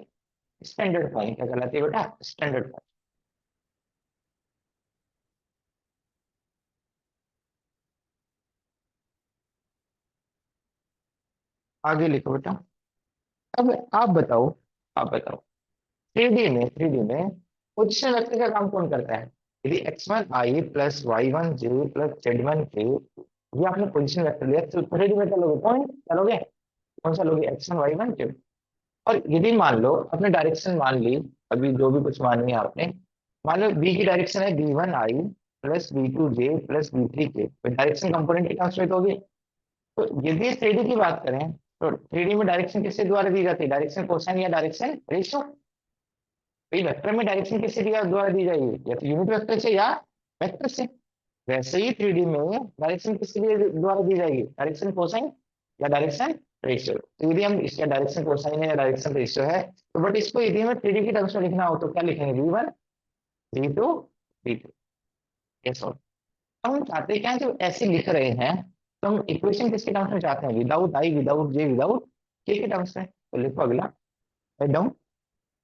स्टैंडर्ड फॉर्म। क्या कहलाती है बेटा स्टैंडर्ड फॉर्म। आगे लिखो बेटा। अब आप बताओ 3D में पोजीशन वेक्टर का काम कौन करता है? यदि x1i plus y1j plus z1k, ये आपने पोजीशन वेक्टर लिया तो 3D में क्या लोगे? पॉइंट क्या लोगे? कौन सा लोगे? x1 y1 z। और यदि मान लो अपने डायरेक्शन मान ली, अभी जो भी कुछ माननी है आपने, मान लो बी की डायरेक्शन है b1i plus b2j plus b3k, तो डायरेक्शन कंपोनेंट की ट्रांसलेट होगी। तो यदि 3D की बात करें तो 3D में डायरेक्शन किसके द्वारा दी जाती है? डायरेक्शन कोसाइन या डायरेक्शन रेशियो। भाई वेक्टर में डायरेक्शन किससे द्वारा दी जाएगी? या तो यूनिट वेक्टर से या वेक्टर से। वैसे ही 3D में डायरेक्शन किसके द्वारा दी जाएगी? डायरेक्शन कोसाइन या डायरेक्शन रेशियो। तो यदि हम इसका डायरेक्शन कोसाइन है या डायरेक्शन रेशियो है, तो बट इसको यदि हमें 3D की टर्म्स में लिखना हो तो क्या लिखेंगे? v1 v2 v3। यस और हम चाहते हैं क्या, जब ऐसे लिख रहे हैं तो हम इक्वेशन किसके टर्म्स में चाहते हैं? Without I without J without के टर्म्स में। तो लिखो अगला, write down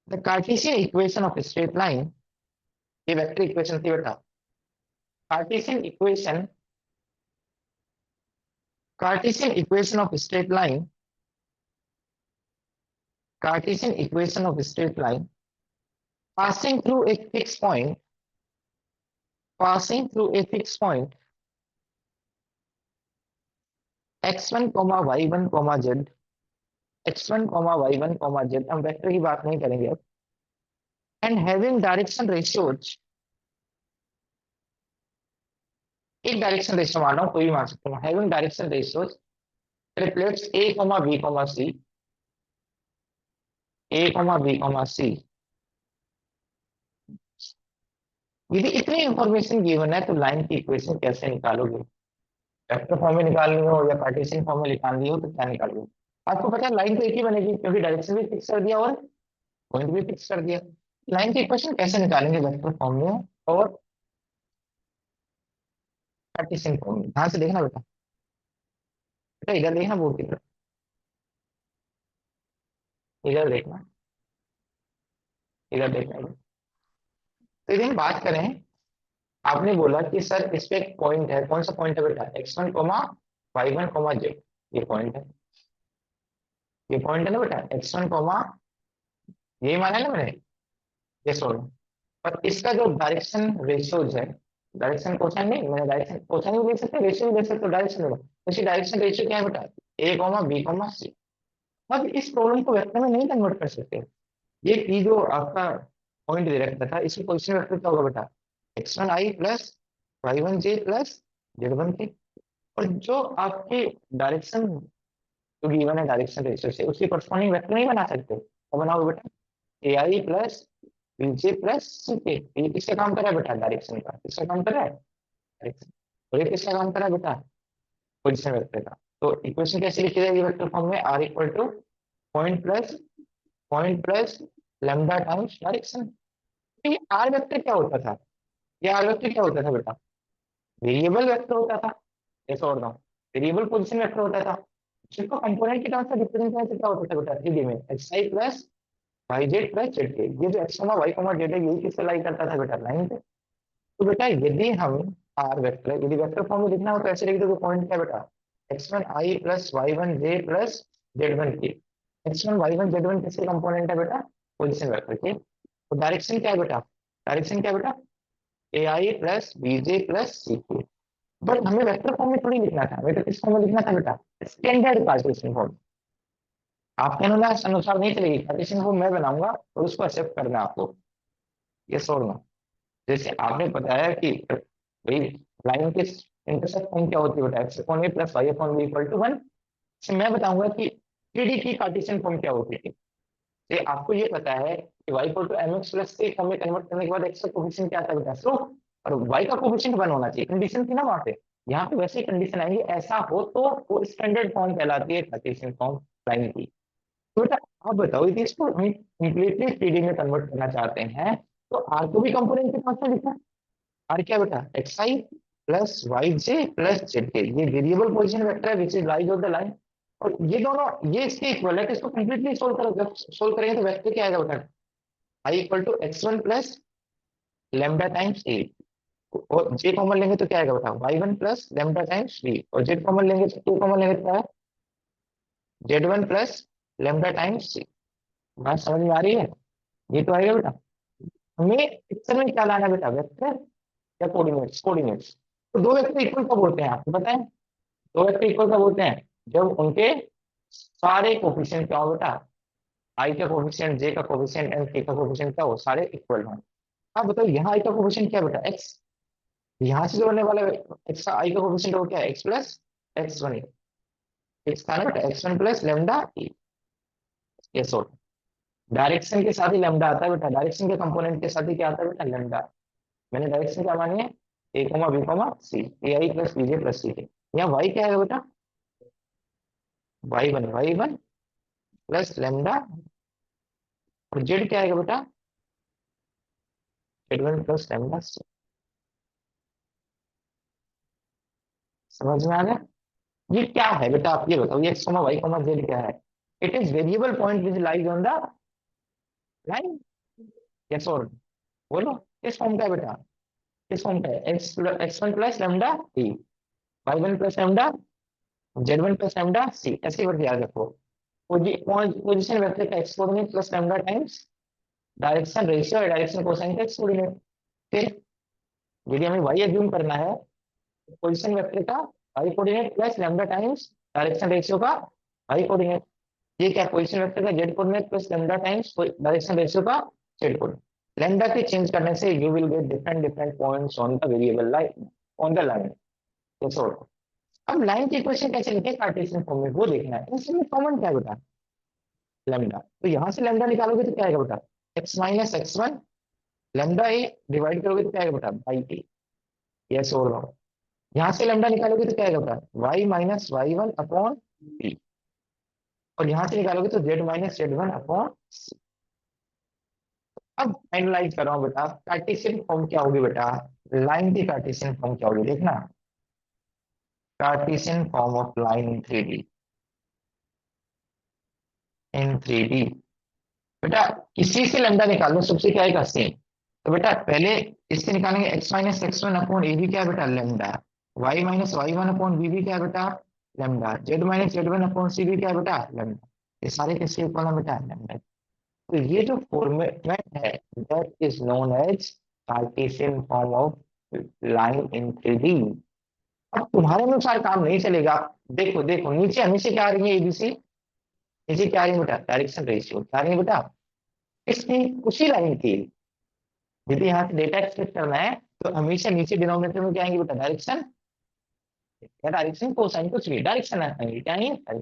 the Cartesian equation of straight line. ये वेक्टर इक्वेशन थी बेटा। Cartesian equation Cartesian equation of straight line Cartesian equation of straight line passing through a fixed point x1 y1 z, x1 y1 z, हम vector की बात नहीं करेंगे अब, and having direction ratios, एक डायरेक्शन रेशियो मान रहा हूं, कोई भी मान सकता हूं, having direction ratios triplets a, b, c, a, b, c। यदि इतनी इंफॉर्मेशन गिवन है तो लाइन की इक्वेशन कैसे निकालोगे? वेक्टर फॉर्म में निकालनी हो या कार्टेशियन फॉर्म में निकालनी हो तो क्या निकालोगे? आपको पता है लाइन तो एक ही बनेगी क्योंकि डायरेक्शन भी फिक्स कर दिया और पॉइंट भी फिक्स कर दिया। लाइन की इक्वेशन कैसे निकालेंगे वेक्टर फॉर्म में और कार्टेशियन फॉर्म में? ध्यान से देखना बेटा, बेटा इधर देखना बोर्ड की तरफ, इधर देखना, इधर देखना इधर। तो यदि हम बात करें, आपने बोला कि सर इस पे एक पॉइंट है, कौन सा पॉइंट है बेटा? x1 y1 z, ये पॉइंट है, ये पॉइंट है ना बेटा x1, यही माना है ना मैंने, ये सोल्व। और इसका जो डायरेक्शन रेशियोज है, डायरेक्शन कोसाइन नहीं, मैंने डायरेक्शन कोसाइन भी देख सकते हैं, रेशियो भी देख सकते हो, डायरेक्शन देखो। इसकी डायरेक्शन रेशियो क्या है बेटा? a, b, c। अब इस प्रॉब्लम को वेक्टर में नहीं कन्वर्ट कर सकते। ये जो आपका पॉइंट दे रखा था, इसकी पोजीशन वेक्टर क्या होगा बेटा? x1i plus y1j plus z1k। और जो आपकी डायरेक्शन जो गिवन है डायरेक्शन रेशियो से, उसकी करस्पॉन्डिंग वेक्टर नहीं बना सकते, तो बनाओ बेटा ai plus bj plus ck। ये किसका काम कर रहा है बेटा? डायरेक्शन का। किसका काम कर रहा है? डायरेक्शन। और ये किसका काम कर रहा है बेटा? पोजीशन वेक्टर का। तो इक्वेशन कैसे लिखी जाएगी वेक्टर फॉर्म में? r equal to point plus lambda times direction. तो ये आर वेक्टर क्या होता था? ये आर वेक्टर क्या होता था बेटा? वेरिएबल वेक्टर होता था। ऐसा और वेरिएबल पोजीशन वेक्टर होता था। जिसको कंपोनेंट के टर्म्स में रिप्रेजेंट करने से क्या होता था बेटा? 3D में xi plus yz plus zk। ये जो x, y, z है, यही किससे लाई करता था बेटा? लाइन पे। तो बेटा यदि हम आर वेक्टर यदि वेक्टर फॉर्म में लिखना हो तो ऐसे लिख दो, पॉइंट क्या बेटा? x1i plus y1j plus z1k। x1 y1 z1 किसके कंपोनेंट है बेटा? पोजीशन वेक्टर के। तो डायरेक्शन क्या है बेटा? डायरेक्शन क्या है बेटा? ai plus bj plus ck। But हमें वेक्टर फॉर्म में थोड़ी लिखना था, हमें तो किस फॉर्म में लिखना था बेटा? Standard Cartesian form. आपके अनुसार नहीं चलेगी, कार्टेशियन फॉर्म मैं बनाऊंगा और उसको एक्सेप्ट करना है आपको। ये छोड़ नो, जैसे आपने बताया कि भाई लाइन के इंटरसेक्ट फॉर्म क्या होती है बेटा? x upon a plus y upon b equal to 1। मैं बताऊंगा कि 3D की कार्टेशियन फॉर्म क्या होती है। ये आपको ये पता है y equal to mx plus c में कन्वर्ट करने के बाद x का कोफिशिएंट क्या आता है बेटा स्लोप, और y का कोफिशिएंट 1 होना चाहिए, कंडीशन थी ना वहां पे। यहाँ पे वैसे ही कंडीशन आएंगे, ऐसा हो तो वो स्टैंडर्ड फॉर्म कहलाती है कार्टेशियन फॉर्म लाइन की। तो बेटा आप बताओ यदि इसको हम कंप्लीटली 3D में कन्वर्ट करना चाहते हैं तो आर को भी कंपोनेंट के पास में लिखना। आर क्या बेटा X I plus Y J plus Z K, ये वेरिएबल पोजीशन वेक्टर है which is lies on the line, और ये दोनों ये इसके इक्वल है, तो इसको कंप्लीटली सोल्व करो, जब सोल्व करेंगे तो वेक्टर क्या आएगा बेटा I equal to X one plus lambda times A, और जे कॉमन लेंगे तो क्या आएगा बेटा Y one plus lambda times B, और जेड कॉमन लेंगे तो टू कॉमन लेंगे तो क्या है Z one plus lambda times C. बात समझ में आ रही है, ये तो आएगा बेटा। हमें पिक्चर में क्या लाना है बेटा वेक्टर या कोऑर्डिनेट्स, कोऑर्डिनेट्स। तो दो वेक्टर इक्वल कब होते हैं आपको पता है, दो वेक्टर इक्वल कब होते हैं जब उनके सारे कोफिशिएंट क्या हो बेटा, आई का कोफिशिएंट जे का कोफिशिएंट एंड के का कोफिशिएंट क्या हो सारे इक्वल हो। अब बताओ यहाँ आई का कोफिशिएंट क्या है बेटा एक्स, यहाँ से जो होने वाला एक्स का आई का कोफिशिएंट वो क्या है x plus x one, x का ना बेटा एक्स वन प्लस लेमडा ई, ये सो डायरेक्शन के साथ ही लेमडा आता है बेटा, डायरेक्शन के कंपोनेंट के साथ ही क्या आता है बेटा लेमडा। मैंने डायरेक्शन क्या मानी है ए कोमा बी कोमा सी, ए आई प्लस बी जे प्लस सी के। यहाँ वाई क्या है बेटा वाई वन प्लस लेमडा, और जेड क्या आएगा बेटा जेड वन प्लस लेमडा सी। समझ में आ गया, ये क्या है बेटा आप ये बताओ, ये X comma Y comma Z क्या है, it is variable point which lies on the line, yes और बोलो किस फॉर्म का है बेटा, किस फॉर्म का है X one plus lambda T, Y one plus lambda, Z one plus lambda C, ऐसे करके याद रखो। पोजीशन वेक्टर का X coordinate plus lambda times direction ratio और डायरेक्शन कोसाइन का एक्स कोऑर्डिनेट। फिर यदि हमें वाई एज्यूम करना है पोजीशन वेक्टर का Y coordinate plus lambda times direction ratio का वाई कोऑर्डिनेट, ये क्या पोजीशन वेक्टर का Z coordinate plus lambda times direction ratio का जेड कोऑर्डिनेट। लेमडा के चेंज करने से you will get different different points on the variable line on the line. अब line की इक्वेशन कैसे लिखे कार्टेशियन फॉर्म में वो देखना है, इसमें कॉमन क्या है बेटा लेमडा, तो यहां से लेमडा निकालोगे तो क्या आएगा बेटा X minus X one lambda A, divide करोगे तो क्या आएगा बेटा बाई ए, यस और नो। यहाँ से लेमडा निकालोगे तो क्या आएगा बेटा Y minus Y one upon B, और यहाँ से निकालोगे तो Z minus Z one upon C. अब फाइनलाइज कर रहा हूँ बेटा कार्टेशियन फॉर्म क्या होगी बेटा, लाइन की कार्टेशियन फॉर्म क्या होगी देखना, Cartesian form of line in 3D, in 3D बेटा किसी से लेमडा निकाल लो सबसे क्या आएगा सेम, तो बेटा पहले इससे निकालेंगे x minus X one upon A भी क्या है बेटा lambda, y minus Y one upon B भी क्या है बेटा lambda, z minus Z one upon C भी क्या है बेटा लेमडा, ये सारे किसके इक्वल है बेटा लेमडा। तो ये जो फॉर्मेट है that is known as Cartesian form of line in 3D। अब तुम्हारे अनुसार काम नहीं चलेगा, देखो देखो नीचे हमेशा क्या आ रही है एबीसी, नीचे क्या आ रही है बेटा डायरेक्शन रेशियो क्या आ रही है बेटा इसकी उसी लाइन की, यदि यहाँ से डेटा एक्सपेक्ट करना है तो हमेशा नीचे डिनोमिनेटर में क्या आएंगे बेटा डायरेक्शन, या डायरेक्शन कोसाइन कुछ भी डायरेक्शन आएंगे क्या आएंगे,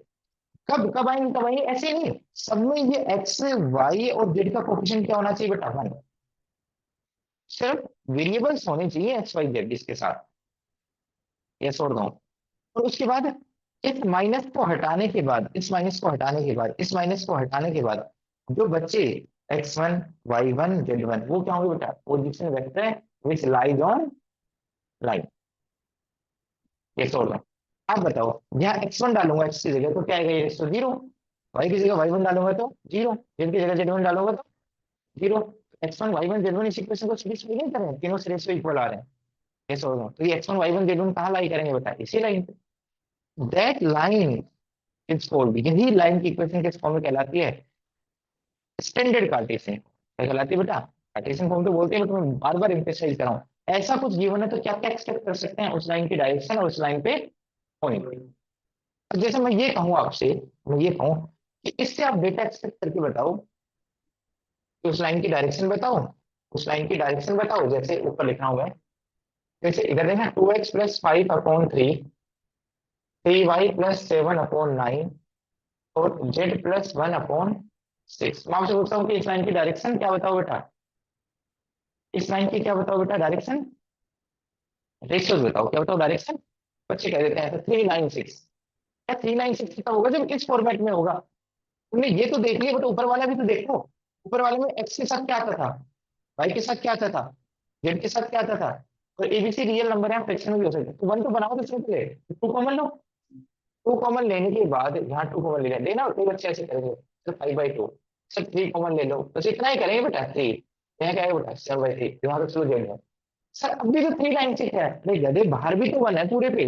कब कब आएंगे कब आएंगे ऐसे नहीं, सब में ये एक्स वाई और जेड का कोफिशिएंट क्या होना चाहिए बेटा वन, सिर्फ वेरिएबल्स होने चाहिए एक्स वाई जेड इसके साथ, ये छोड़ दो। और उसके बाद इस माइनस को हटाने के बाद इस माइनस को हटाने के बाद इस माइनस को हटाने के बाद जो बच्चे X one Y one Z one वो क्या होंगे बेटा position vector which lies on line, ये छोड़ दो। आप बताओ यहाँ एक्स वन डालूंगा एक्स की जगह तो क्या आएगा ये तो जीरो, वाई की जगह वाई वन डालूंगा तो जीरो, जेड की जगह जेड वन डालूंगा तो zero, X one Y one Z one इस इक्वेशन को सेटिस्फाई नहीं कर रहे हैं, तीनों से रेशियो इक्वल आ रहे हैं, ये छोड़ दो। तो ये X one Y one Z one कहाँ लाई करेंगे बेटा इसी लाइन पे, दैट लाइन इज कॉल्ड, यही लाइन की इक्वेशन किस फॉर्म में कहलाती है स्टैंडर्ड कार्टेशियन, क्या कहलाती है बेटा कार्टेशियन फॉर्म तो बोलते हैं बट मैं बार बार एम्फेसाइज कर रहा हूँ, ऐसा कुछ गिवन है तो क्या क्या एक्सपेक्ट कर सकते हैं उस लाइन की डायरेक्शन और उस लाइन पे पॉइंट। तो जैसे मैं ये कहूँ आपसे, मैं ये कहूँ कि इससे आप डेटा एक्सपेक्ट करके बताओ कि उस लाइन की डायरेक्शन बताओ, उस लाइन की डायरेक्शन बताओ, जैसे ऊपर लिख रहा हूं मैं, जैसे इधर देखना 2x plus five upon three, 3y plus seven upon nine और z प्लस वन अपॉन 6। मैं आपसे पूछता हूँ कि इस लाइन की डायरेक्शन क्या बताओ बेटा, इस लाइन की क्या बताओ बेटा डायरेक्शन, रेशियोज बताओ, क्या बताओ डायरेक्शन। बच्चे कह देते हैं 396। क्या 396 का होगा जब इस फॉर्मेट में होगा। तुमने ये तो देख लिया, बट ऊपर वाला भी तो देखो। ऊपर वाले में एक्स के साथ क्या आता था, वाई के साथ क्या आता था, जेड के साथ क्या आता था। तो एबीसी रियल नंबर है, फ्रैक्शन भी हो सकता है। तो वन तो बनाओ तो इसमें पहले टू कॉमन लो। टू कॉमन लेने के बाद यहाँ टू कॉमन ले लेना, और बच्चे ऐसे करेंगे सर 5/2। सर 3 कॉमन ले लो, बस इतना ही करेंगे बेटा 3। यहाँ क्या है बेटा 7/3, यहाँ तो स्लो जेड है। सर अभी तो 396 है, अरे गधे बाहर भी तो वन है पूरे पे।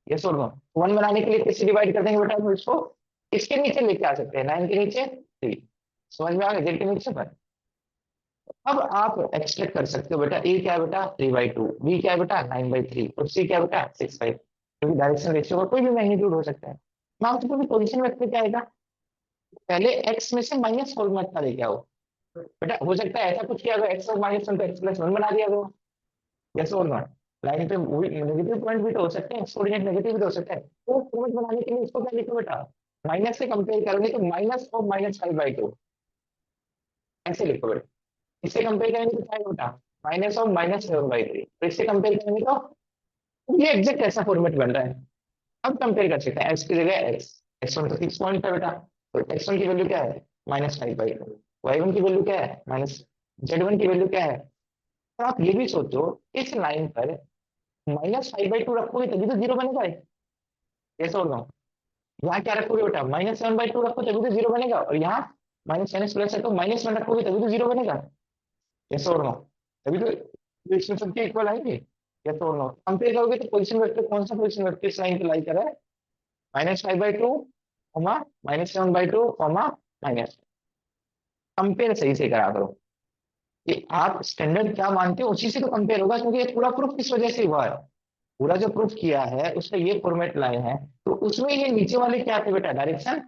ये सुन लो, वन बनाने के लिए किससे डिवाइड कर देंगे बेटा हम इसको, इसके नीचे लेके आ सकते हैं 9 के नीचे 3। समझ में आ गया, जेड के नीचे पर। अब आप एक्सट्रैक्ट कर सकते हो बेटा, ए क्या है बेटा 3/2, बी क्या है बेटा 9/3, और सी क्या है बेटा 6/5, क्योंकि डायरेक्शन रेशियो का कोई भी मैग्नीट्यूड हो सकता है। मैं आपको पोजीशन वेक्टर क्या आएगा, पहले एक्स में से माइनस होल मत का लेके आओ। बेटा हो सकता है ऐसा कुछ किया अगर एक्स और माइनस वन तो एक्स प्लस वन बना दिया गया। यस और नॉट। लाइन पे वही नेगेटिव पॉइंट भी तो हो सकते हैं, एक्स कोऑर्डिनेट नेगेटिव भी तो हो सकता है। तो पॉइंट बनाने के लिए इसको क्या लिखो बेटा, माइनस से कंपेयर करोगे तो माइनस ऑफ -5/2 ऐसे लिखो बेटा। इससे कंपेयर करेंगे तो क्या आएगा बेटा, माइनस ऑफ -7/3। तो इससे कंपेयर करेंगे तो ये एग्जैक्ट ऐसा फॉर्मेट बन रहा है। अब कंपेयर कर सकते हैं, एक्स की जगह एक्स, x1 तो 6 पॉइंट था बेटा, तो x1 की वैल्यू क्या है -5/2, y1 की वैल्यू क्या है माइनस, z1 की वैल्यू क्या है। तो आप ये भी सोचो, इस लाइन पर -5/2 रखोगे तभी तो जीरो बनेगा। कैसे होगा, यहाँ क्या रखोगे बेटा -7/2 रखो तभी तो जीरो बनेगा, और यहाँ माइनस प्लस है तो -1 रखोगे तभी तो जीरो बनेगा। कैसे होगा, तभी तो इसमें सबके इक्वल आएंगे। कैसे होगा, कंपेयर करोगे तो पोजीशन वेक्टर कौन सा पोजीशन वेक्टर इस लाइन पे लाई कर रहा है, -5/2 कॉमा -7/2 कॉमा माइनस। कंपेयर सही से करा करो, कि आप स्टैंडर्ड क्या मानते हो उसी से तो कंपेयर होगा, क्योंकि ये पूरा प्रूफ किस वजह से हुआ है, पूरा जो प्रूफ किया है उसमें ये फॉर्मेट लाए हैं, तो उसमें ये नीचे वाले क्या थे बेटा डायरेक्शन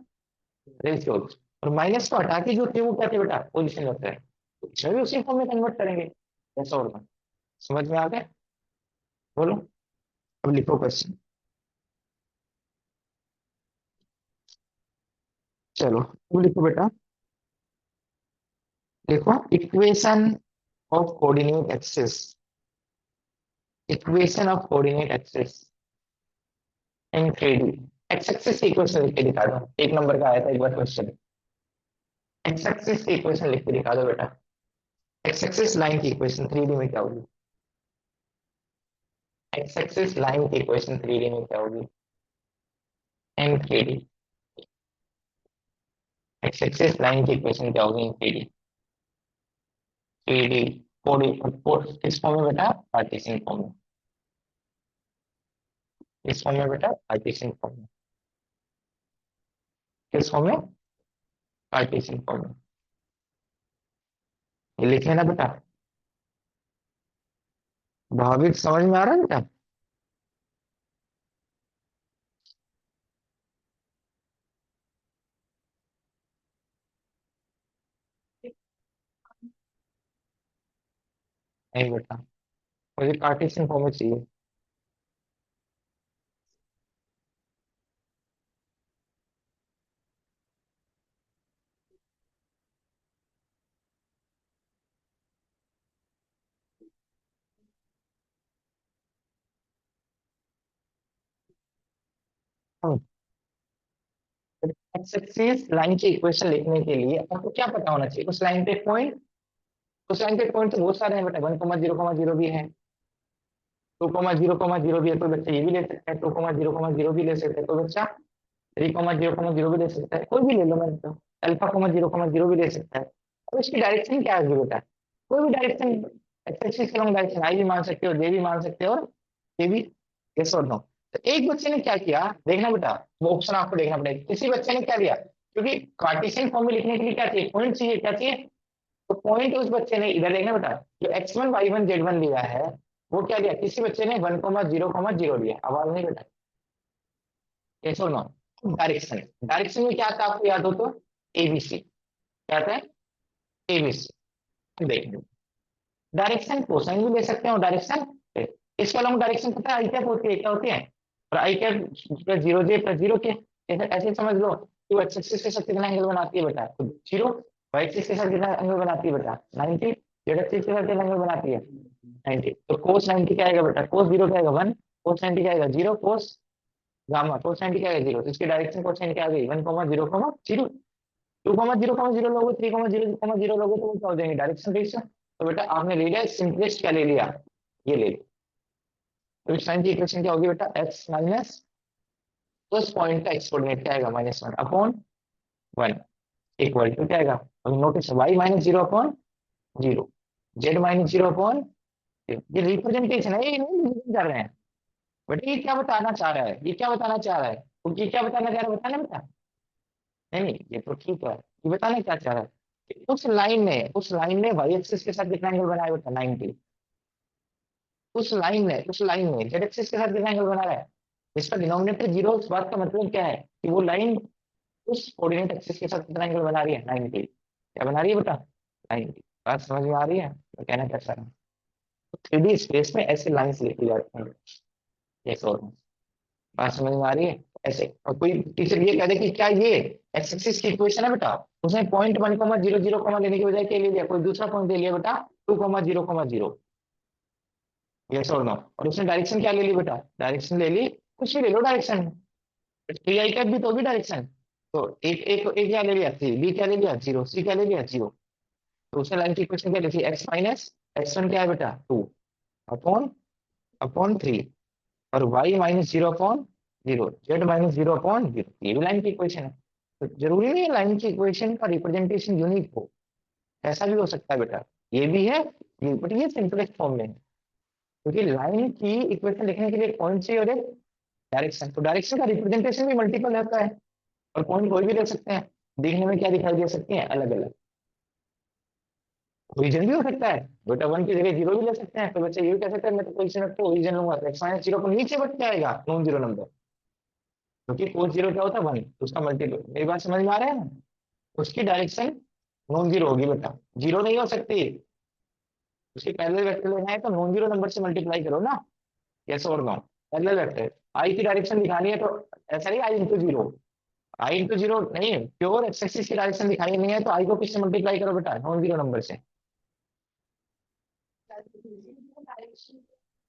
रेशियोज, और माइनस को हटा के जो थे वो क्या थे बेटा पोजीशन वेक्टर। तो इसमें भी उसी फॉर्म में कन्वर्ट करेंगे। ऐसा होगा, समझ में आ गया। बोलो, अब लिखो क्वेश्चन। चलो अब लिखो बेटा, देखो equation of coordinate axis, equation of coordinate axis in 3D। X axis की इक्वेशन लिख के दिखा दो, एक नंबर का आया था एक बार क्वेश्चन। एक्स एक्सिस की इक्वेशन लिख के दिखा दो बेटा, एक्स एक्सिस लाइन की इक्वेशन 3D में क्या होगी, एक्स एक्सिस लाइन की इक्वेशन 3D में क्या होगी इन 3D। एक्स एक्सिस लाइन की इक्वेशन क्या होगी इन 3D, 3D 4D किस फॉर्म में बेटा पार्टीशन फॉर्म में, किस फॉर्म में बेटा पार्टीशन फॉर्म में, किस फॉर्म में पार्टीशन फॉर्म में। ये लिख लेना बेटा, भाविक समझ में आ रहा है बेटा। नहीं बेटा, मुझे पार्टीशन फॉर्म में चाहिए। एक्स एक्सिस लाइन की इक्वेशन लिखने के लिए आपको क्या पता होना चाहिए, उस लाइन पे पॉइंट, उस लाइन पे पॉइंट तो बहुत सारे हैं बेटा, 1,0,0 भी है, 2,0,0 भी है, कोई बच्चा ये भी ले सकता है, 2,0,0 भी ले सकता है कोई बच्चा, 3,0,0 भी ले सकता है, कोई भी ले लो, मैंने तो अल्फा,0,0 भी ले सकता है। अब इसकी डायरेक्शन क्या है बेटा, कोई भी डायरेक्शन, एक्स एक्सिस के लॉन्ग डायरेक्शन आई भी मान सकते हो, जे भी मान सकते हो, और ये भी, यस और नो। तो एक बच्चे ने क्या किया देखना बेटा, वो ऑप्शन आपको देखना पड़ेगा, किसी बच्चे ने क्या दिया, क्योंकि कार्टेशियन फॉर्म में लिखने के लिए क्या चाहिए पॉइंट चाहिए, क्या चाहिए, तो पॉइंट उस बच्चे ने इधर देखना बेटा, जो x1 y1 z1 लिया है, वो क्या दिया, किसी बच्चे ने 1,0,0 दिया, आवाज नहीं बेटा, यस और नो। डायरेक्शन, डायरेक्शन में क्या था आपको याद हो तो, एबीसी, क्या था एबीसी। देख लो, डायरेक्शन कोसाइन भी ले सकते हैं और डायरेक्शन, इसके अलावा डायरेक्शन पता है आई कैप होती है, क्या होती है, और आई cap plus 0j plus 0k, ऐसे ऐसे समझ लो। टू एक्स एक्सिस के साथ कितना एंगल बनाती है बेटा? तो 0। वाई एक्सिस के साथ कितना एंगल बनाती है बेटा? 90। जेड एक्सिस के साथ कितना एंगल बनाती है? 90। तो कोस 90 क्या आएगा बेटा? कोस 0 क्या आएगा? 1। कोस 90 क्या आएगा? 0। कोस गामा कोस 90 क्या आएगा? 0। तो इसकी डायरेक्शन कोसाइन क्या आ गई? 1, 0, 0। 2, 0, 0 लोगे, 3, 0, 0 लोगे तो वो क्या हो जाएंगे? Direction ratio. तो बेटा आपने ले लिया सिंपलेस्ट, क्या ले लिया? ये ले लिया। तो इस टाइम की इक्वेशन क्या होगी बेटा? एक्स माइनस उस पॉइंट का एक्स कोऑर्डिनेट क्या आएगा? -1 अपॉन 1 इक्वल टू क्या आएगा? Notice y -0 upon 0, z -0 upon 0। ये रिप्रेजेंटेशन है, ये नहीं डिवीजन कर रहे हैं। बट ये क्या बताना चाह रहा है? ये क्या बताना चाह रहा है? तो ये क्या बताना चाह रहा है? बताना बेटा। नहीं नहीं, ये तो ठीक है। ये बताना क्या चाह रहा है कि उस लाइन ने y एक्सिस के साथ कितना एंगल बनाया बेटा? 90। उस लाइन ने z एक्सिस के साथ कितना एंगल बना रहा है? इसका डिनोमिनेटर 0। उस बात का मतलब क्या है कि वो लाइन उस कोऑर्डिनेट एक्सिस के साथ कितना एंगल बना रही है? 90। क्या बना रही है बेटा? 90। बात समझ में आ रही है मैं कहना क्या चाह रहा हूँ? तो 3D स्पेस में ऐसे लाइंस लिखी जाती हैं। जैसे और बात समझ में आ रही है? ऐसे। और कोई टीचर ये कह दे कि क्या ये एक्स एक्सिस की इक्वेशन है बेटा, उसने पॉइंट 1,0,0 लेने की बजाय क्या ले लिया? कोई दूसरा पॉइंट ले लिया बेटा, 2,0,0। यस और नो। और उसने डायरेक्शन क्या ले ली बेटा? डायरेक्शन ले ली, कुछ भी ले लो डायरेक्शन। थ्री आई कैप भी तो भी डायरेक्शन। तो एक क्या ले लिया? 3। बी क्या ले लिया? 0। सी क्या ले लिया? 0। तो उसने लाइन की इक्वेशन क्या लिखी? एक्स माइनस x1 क्या है बेटा? 2 अपॉन अपॉन 3, और y -0 अपॉन 0, z -0 अपॉन 0। ये भी लाइन की इक्वेशन है। तो जरूरी नहीं है लाइन की इक्वेशन का रिप्रेजेंटेशन यूनिक हो, ऐसा भी हो सकता है बेटा। ये भी है, ये बट ये सिंपलेस्ट फॉर्म में है। क्योंकि लाइन की इक्वेशन लिखने के लिए पॉइंट चाहिए और एक डायरेक्शन। तो डायरेक्शन का रिप्रेजेंटेशन भी मल्टीपल रहता है, और पॉइंट कोई भी ले सकते हैं। देखने में क्या दिखाई दे सकती है? अलग अलग। ओरिजिन भी हो सकता है बेटा, 1 की जगह 0 भी ले सकते हैं। तो बच्चे ये भी कह सकते हैं मैं तो पोजीशन रखते ओरिजिन लूंगा, तो एक्स माइनस 0 को नीचे बढ़ के आएगा नॉन जीरो नंबर, क्योंकि कोस 0 क्या होता है? 1। तो उसका मल्टीपल। मेरी बात समझ में आ रहा है ना? उसकी डायरेक्शन नॉन जीरो होगी बेटा, जीरो नहीं हो सकती। उसके पैरेलल वेक्टर लेना है तो नॉन जीरो नंबर से मल्टीप्लाई करो ना। यस और नो? पैरेलल वेक्टर आई की डायरेक्शन दिखानी है तो ऐसा नहीं आई इंटू जीरो। आई इंटू जीरो नहीं, प्योर एक्स एक्सिस की डायरेक्शन दिखानी नहीं है तो आई को किससे मल्टीप्लाई करो बेटा? नॉन जीरो नंबर से।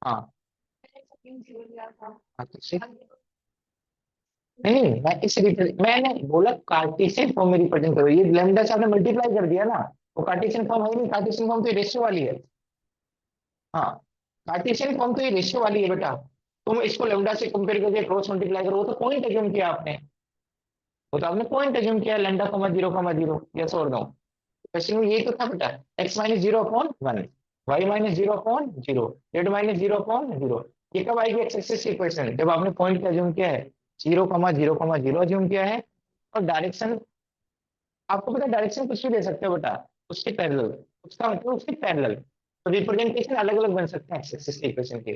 हाँ। हाँ, तो नहीं, मैंने बोला कार्टेशियन फॉर्म में रिप्रेजेंट करो। ये लैम्डा से आपने मल्टीप्लाई कर दिया ना, वो कार्टेशियन फॉर्म है नहीं। कार्टेशियन फॉर्म तो ये रेशियो वाली है। हाँ, कार्टेशियन फॉर्म तो ये रेशियो वाली है बेटा। तुम इसको लैम्डा से कंपेयर करके क्रॉस मल्टीप्लाई करो, वो तो पॉइंट एज्यूम किया आपने। वो तो आपने पॉइंट एज्यूम किया, लैम्डा कॉमा 0,0। यस और नो? क्वेश्चन में यही तो था बेटा। X -0/1, Y -0/0, Z -0/0। ये कब आएगी एक्स एक्सिस की इक्वेशन? जब आपने पॉइंट का अज्यूम किया है, 0,0,0 अज्यूम किया है। और डायरेक्शन, आपको पता है डायरेक्शन कुछ भी दे सकते हो बेटा, उसके पैरेलल। उसका मतलब उसके पैरेलल। तो रिप्रेजेंटेशन अलग अलग बन सकते हैं एक्स एक्सिस की इक्वेशन के।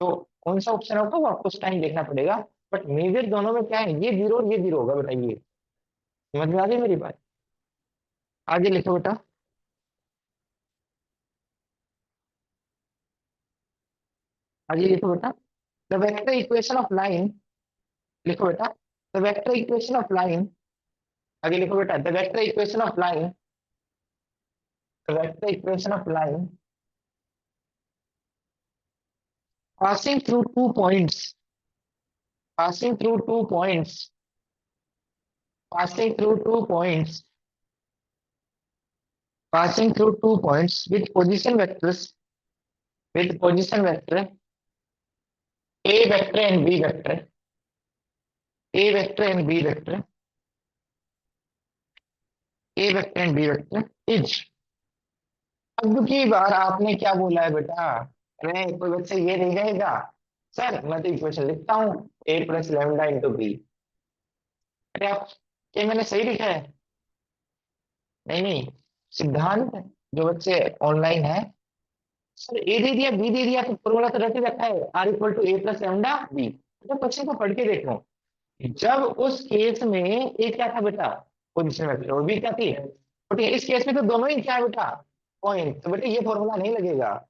तो कौन सा ऑप्शन होगा वो आपको उस टाइम देखना पड़ेगा। बट मेजर दोनों में क्या है? ये 0 और ये 0 होगा बेटा। ये समझ में आ गई मेरी बात? आगे लिखो बेटा। आगे लिखो बेटा। The vector equation of line. लिखो बेटा। The vector equation of line. आगे लिखो बेटा। The vector equation of line. The vector equation of line passing through two points, passing through two points, passing through two points, passing through 2 points with position vectors, with position vector a vector and b vector, a vector and b vector, a vector and b vector is। अब की बार आपने क्या बोला है बेटा? अरे कोई बच्चा ये नहीं कहेगा सर मैं तो इक्वेशन लिखता हूँ a plus lambda into B. अरे आप, ये मैंने सही लिखा है? नहीं नहीं, सिद्धांत जो बच्चे ऑनलाइन है, सर ए दे दिया बी दे दिया तो फॉर्मूला तो रट ही रखा है, R equal to A plus lambda B. तो क्वेश्चन को पढ़ के देखो। जब उस केस में ए क्या था बेटा? पोजीशन वेक्टर, और बी क्या थी? बट इस केस में तो दोनों ही क्या है बेटा? पॉइंट। तो बेटा ये फॉर्मूला नहीं लगेगा।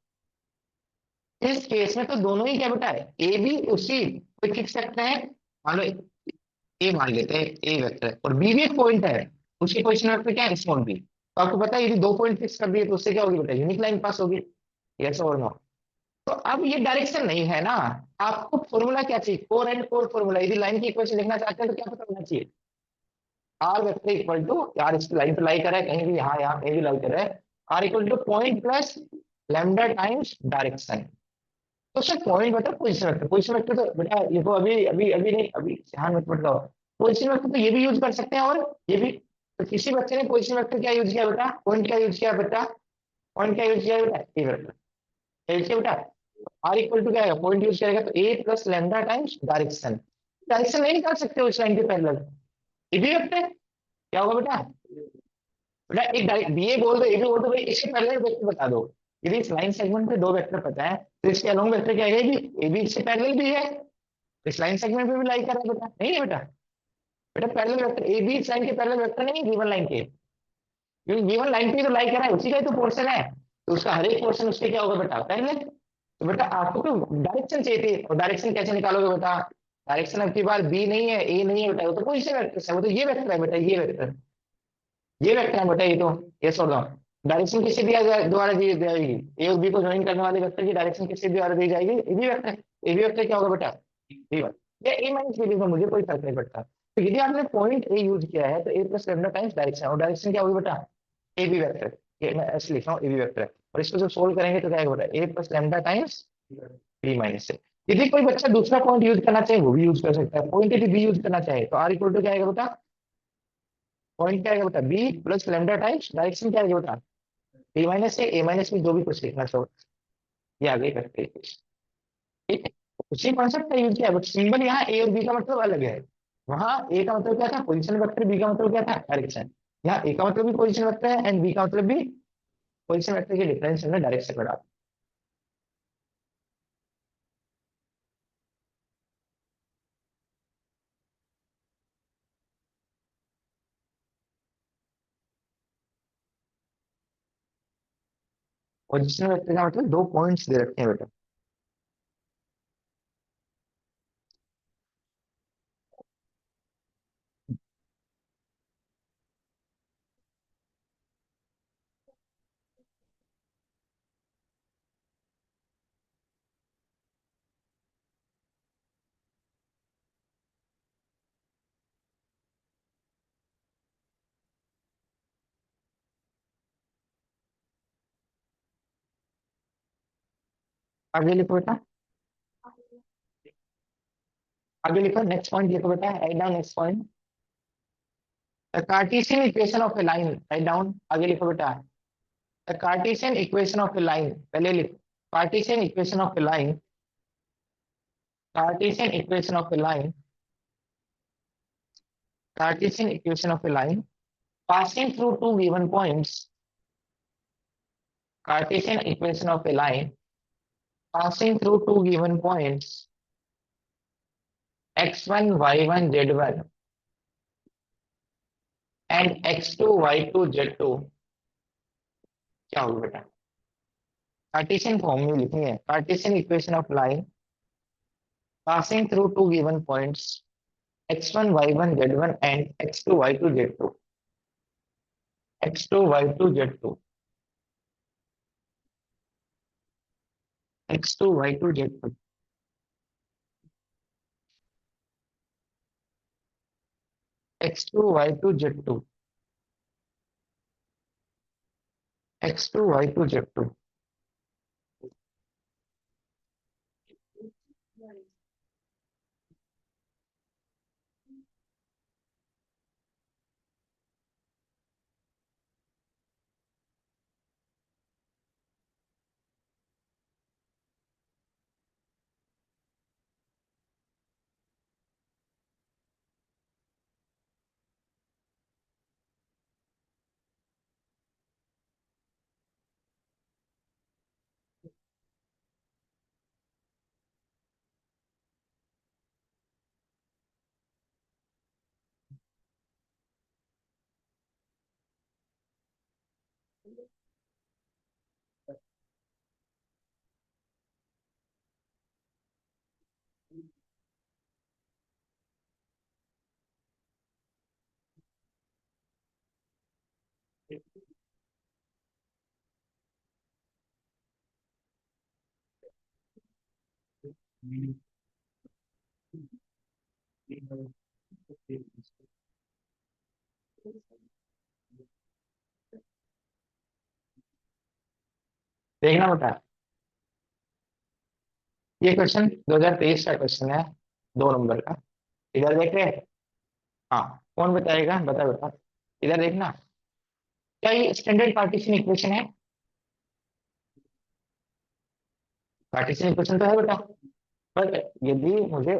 इस केस में तो दोनों ही क्या बेटा है? ए बी उसी कोई लिख सकते हैं। मान लो ए मान लेते हैं, ए वेक्टर है और बी भी एक पॉइंट है, उसकी पोजीशन वेक्टर क्या है, स्मॉल बी। तो आपको पता है यदि दो पॉइंट फिक्स कर दिए तो उससे क्या होगी बेटा, यूनिक लाइन पास होगी। यस और नो। तो अब ये डायरेक्शन नहीं है ना, आपको फॉर्मूला क्या चाहिए, कोर एंड कोर फॉर्मूला। यदि लाइन की इक्वेशन लिखना चाहते हैं तो क्या पता होना चाहिए, आर वेक्टर इक्वल टू, यार इस लाइन पे लाई कर रहा है कहीं भी, यहाँ कहीं भी लाई कर रहा है, R equal to point plus lambda times direction. तो सर पॉइंट बता पोजीशन वेक्टर, पोजीशन वेक्टर तो बेटा ये तो अभी अभी अभी नहीं, अभी ध्यान मत बताओ। पोजीशन वेक्टर तो ये भी यूज कर सकते हैं और ये भी। तो किसी बच्चे ने पोजीशन वेक्टर क्या यूज किया बेटा, पॉइंट क्या यूज किया बेटा, पॉइंट क्या यूज किया बेटा, ए वेक्टर क्या यूज किया बेटा, आर इक्वल टू क्या है, पॉइंट यूज करेगा तो A plus lambda times direction. Direction नहीं निकाल सकते उस लाइन के पैरेलल, ये भी वेक्टर क्या होगा बेटा, बेटा एक बी ए बोल दो, ए भी बोल दो, भाई इसके पैरेलल वेक्टर बता दो। यदि इस लाइन सेगमेंट पे दो वेक्टर पता है तो इसके अलोंग वेक्टर क्या है, ए भी इससे पैरेलल भी है, इस लाइन सेगमेंट पे भी लाई कर रहा है बेटा, नहीं है बेटा, बेटा पैरेलल वेक्टर ए बी इस लाइन के पैरेलल वेक्टर नहीं है गिवन लाइन के, क्योंकि गिवन लाइन पे तो लाई कर रहा है, उसी का ही तो पोर्शन है, तो उसका हर एक पोर्शन उसके क्या होगा बेटा, पैरेलल। तो बेटा आपको तो डायरेक्शन चाहिए थी, और डायरेक्शन कैसे निकालोगे बेटा, डायरेक्शन अब की बार बी नहीं है, ए नहीं है बेटा, वो तो कोई से वेक्टर है, वो तो ये वेक्टर है बेटा, ये वेक्टर है बेटा, ये तो, ये छोड़ दो। डायरेक्शन किससे दिया द्वारा दी जाएगी, ए और बी को ज्वाइन करने वाले वेक्टर की डायरेक्शन किससे द्वारा दी जाएगी, A B vector, A B vector क्या होगा बेटा, बी वन, या ए माइनस बी लिखो, मुझे कोई फर्क नहीं पड़ता। तो यदि आपने पॉइंट ए यूज किया है तो A plus lambda times direction, और डायरेक्शन क्या होगी बेटा, ए बी वेक्टर, ये मैं ऐसे लिख रहा हूँ ए बी वेक्टर, और इसको जब सोल्व करेंगे तो क्या आएगा बेटा, A plus lambda times B minus से। यदि कोई बच्चा दूसरा पॉइंट यूज करना चाहे वो भी यूज कर सकता है, पॉइंट यदि बी यूज करना चाहे तो आर इक्वल टू क्या आएगा बेटा, पॉइंट क्या आएगा बेटा, B plus lambda times direction क्या आएगा बेटा, बी माइनस से ए माइनस में जो भी कुछ लिखना चाहो, ये आगे करते हैं। ठीक है, उसी कॉन्सेप्ट का यूज किया, बट सिंबल यहाँ ए और बी का मतलब अलग है। वहां ए का मतलब क्या था, पोजीशन वेक्टर, बी का मतलब क्या था, डायरेक्शन। यहाँ ए का मतलब भी पोजीशन वेक्टर है एंड बी का मतलब भी पोजीशन वेक्टर के डिफरेंस हमने डायरेक्शन में डाला। पोजीशन वेक्टर का मतलब दो पॉइंट्स दे रखे हैं बेटा। आगे लिखो बेटा, आगे लिखो, नेक्स्ट पॉइंट लिखो बेटा, write down next point, the Cartesian equation of A line, write down, आगे लिखो बेटा, the Cartesian equation of A line, पहले लिखो, Cartesian equation of A line, Cartesian equation of A line, Cartesian equation of A line passing through two given points, Cartesian equation of a line passing through two given points x1 y1 z1 and x2 y2 z2, क्या होगा बेटा, Cartesian form में लिखनी है, Cartesian equation of line passing through two given points x1 y1 z1 and x2 y2 z2, x2 y2 z2, x2 y2 z2, x2 y2 z2, x2 y2 z2। देखना बेटा, ये question 2023 का question है, 2 number का। इधर देख रहे हैं? हाँ, कौन बताएगा, बता बेटा। इधर देखना, क्या ये स्टैंडर्ड पार्टीशन इक्वेशन है? पार्टीशन इक्वेशन तो है बेटा, पर यदि मुझे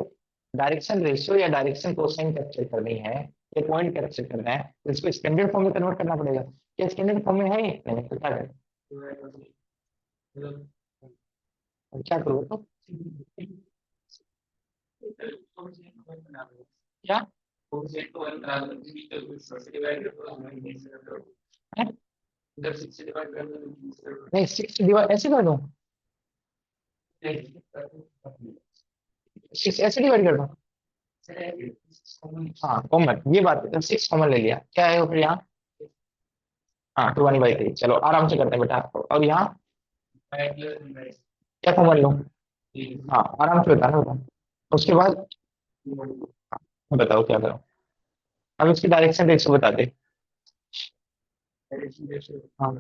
डायरेक्शन रेशियो या डायरेक्शन कोसाइन कैप्चर करनी है, या पॉइंट कैप्चर करना है, तो इसको स्टैंडर्ड फॉर्म में कन्वर्ट करना पड़ेगा। क्या स्टैंडर्ड फॉर्म में है ये? नहीं, तो क्या करें? अब क्या करूँ तो? क्या है? नहीं, 6 डिवाइड ऐसे कर दूं? 6 ऐसे डिवाइड कर दूं? हाँ, कॉमन, ये बात है, 6 कॉमन ले लिया, क्या है फिर यहाँ? हाँ, 2 1/3, चलो आराम से करते हैं बेटा। और यहाँ क्या कॉमन लूँ? हाँ, आराम से बता ना बेटा। उसके बाद बताओ क्या करो। अब इसकी डायरेक्शन रेशियो बता दे। हाँ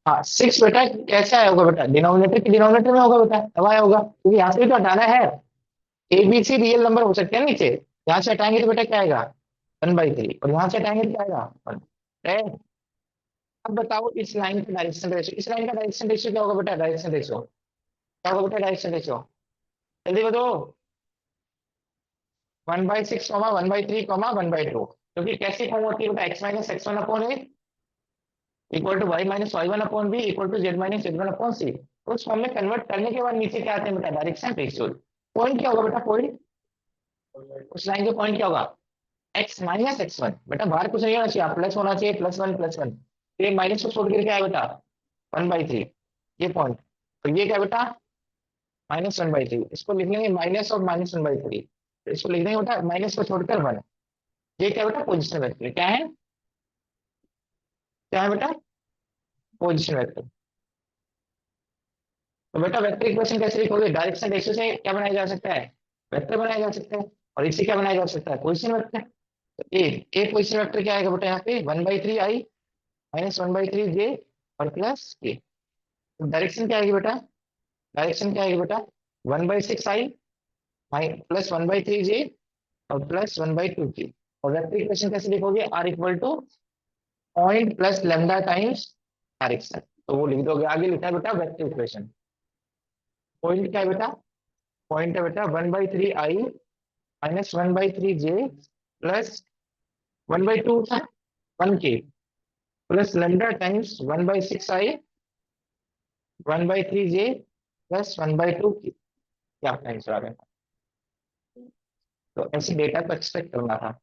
हाँ, 6 बेटा कैसे आया होगा बेटा? डिनोमिनेटर की डिनोमिनेटर में होगा बेटा, तब आया होगा, क्योंकि यहाँ से भी तो हटाना है। A B C real number हो सकते हैं नीचे, यहाँ से हटाएंगे तो बेटा क्या आएगा? 1/3, और यहाँ से हटाएंगे तो क्या आएगा? 1। अब बताओ इस लाइन का डायरेक्शन रेशियो, इस लाइन का डायरेक्शन रेशियो क्या होगा बेटा? डायरेक्शन रेशियो क्या होगा बेटा? डायरेक्शन रेशियो जल्दी बताओ। 1/6, 1/3, 1/2, क्योंकि कैसी फॉर्म होती है बेटा? x - x1/a equal to y - y1/b equal to z - z1/c। उस फॉर्म में कन्वर्ट करने के बाद नीचे क्या आते हैं बेटा? Direction ratio. पॉइंट क्या होगा बेटा? पॉइंट, उस लाइन का पॉइंट क्या होगा? x - x1 बेटा, बाहर कुछ नहीं होना चाहिए, प्लस होना चाहिए, +1 +1। ये माइनस को छोड़ कर क्या है बेटा? 1/3, ये पॉइंट। तो ये क्या बेटा? -1/3, इसको लिख लेंगे माइनस और -1/3, इसको लिख देंगे बेटा माइनस को छोड़कर 1। ये क्या बेटा? पोजिशन वेक्टर क्या है? क्या है बेटा? Position vector. तो बेटा वेक्टर इक्वेशन कैसे लिखोगे? डायरेक्शन रेशियो से क्या बनाया जा सकता है? वेक्टर बनाया जा सकता है। और इससे क्या बनाया जा सकता है? Position vector. तो ए पोजिशन वेक्टर क्या आएगा बेटा? यहाँ पे 1/3i -1/3j और प्लस के। तो डायरेक्शन क्या आएगी बेटा? डायरेक्शन क्या आएगी बेटा? 1/6i प्लस 1/3j और प्लस 1/2k। और वेक्टर इक्वेशन कैसे लिखोगे? R equal to point plus lambda times direction. तो वो लिख दोगे, आगे लिखा है बेटा वेक्टर इक्वेशन। पॉइंट क्या है बेटा? पॉइंट है बेटा 1/3i -1/3j प्लस 1/2 था, 1k plus lambda times 1/6i 1/3j plus 1/2k। क्या आंसर आ गया? तो ऐसे डेटा को एक्सपेक्ट करना था।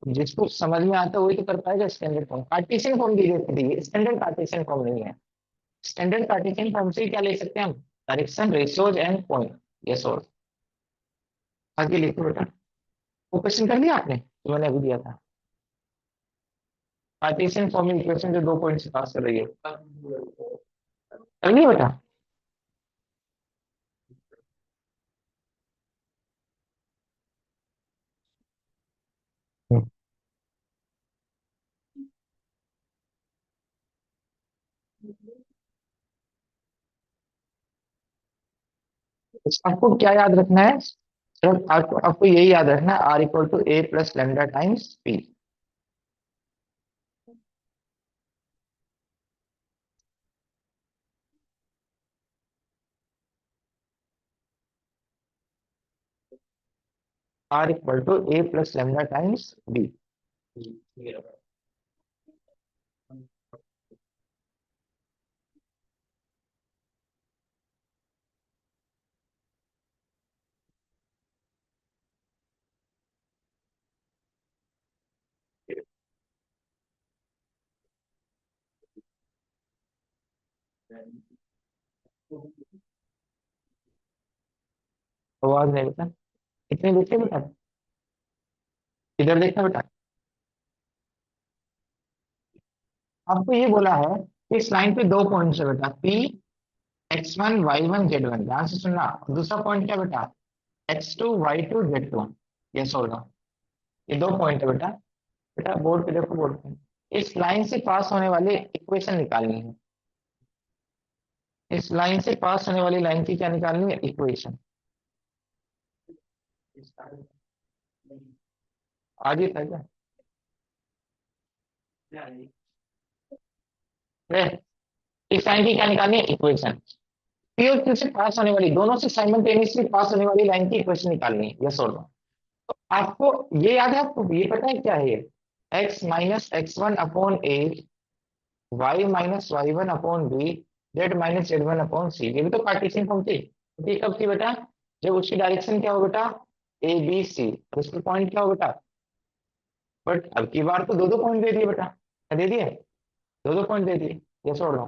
जिसको समझ में आता है वही तो कर पाएगा स्टैंडर्ड फॉर्म। कार्टेशियन फॉर्म दी रहती है, स्टैंडर्ड कार्टेशियन फॉर्म नहीं है। स्टैंडर्ड कार्टेशियन फॉर्म से क्या ले सकते हैं हम? Direction ratios and point. Yes और आगे लिखो बेटा। वो क्वेश्चन कर दिया आपने तो मैंने अभी दिया था। कार्टेशियन फॉर्म में इक्वेशन जो 2 पॉइंट से पास कर रही है, कर लिया बेटा? आपको क्या याद रखना है? सिर्फ आपको यही याद रखना है, R equal to A plus lambda times P. R equal to A plus lambda times B. आवाज नहीं बेटा, इतने देखे बेटा? इधर देखना बेटा, आपको ये बोला है कि इस लाइन पे दो पॉइंट्स है बेटा, पी x1 y1 z1, ध्यान से सुनना। दूसरा पॉइंट क्या बेटा, x2 y2 z2, ये सोल्व। ये दो पॉइंट है बेटा। बेटा बोर्ड पे देखो, बोर्ड पे इस लाइन से पास होने वाले इक्वेशन निकालनी है। इस लाइन से पास होने वाली लाइन की क्या निकालनी है, इक्वेशन। आगे था क्या, इस लाइन की क्या निकालनी है, इक्वेशन। पी और क्यू से पास होने वाली, दोनों से साइमल्टेनियसली पास होने वाली लाइन की इक्वेशन निकालनी है, यस और नो। तो आपको ये याद है, आपको ये पता है क्या है ये, x-x1/a, y-y1/b, z-z1/c, ये भी तो कार्टेशियन फॉर्म थी। तो ये कब थी बेटा, जब उसकी डायरेक्शन क्या हो बेटा, ए बी सी, और उसका पॉइंट क्या हो बेटा। बट अब की बार तो दो दो पॉइंट दे दिए बेटा, क्या दे दिए, दो दो पॉइंट दे दिए, यस और नो।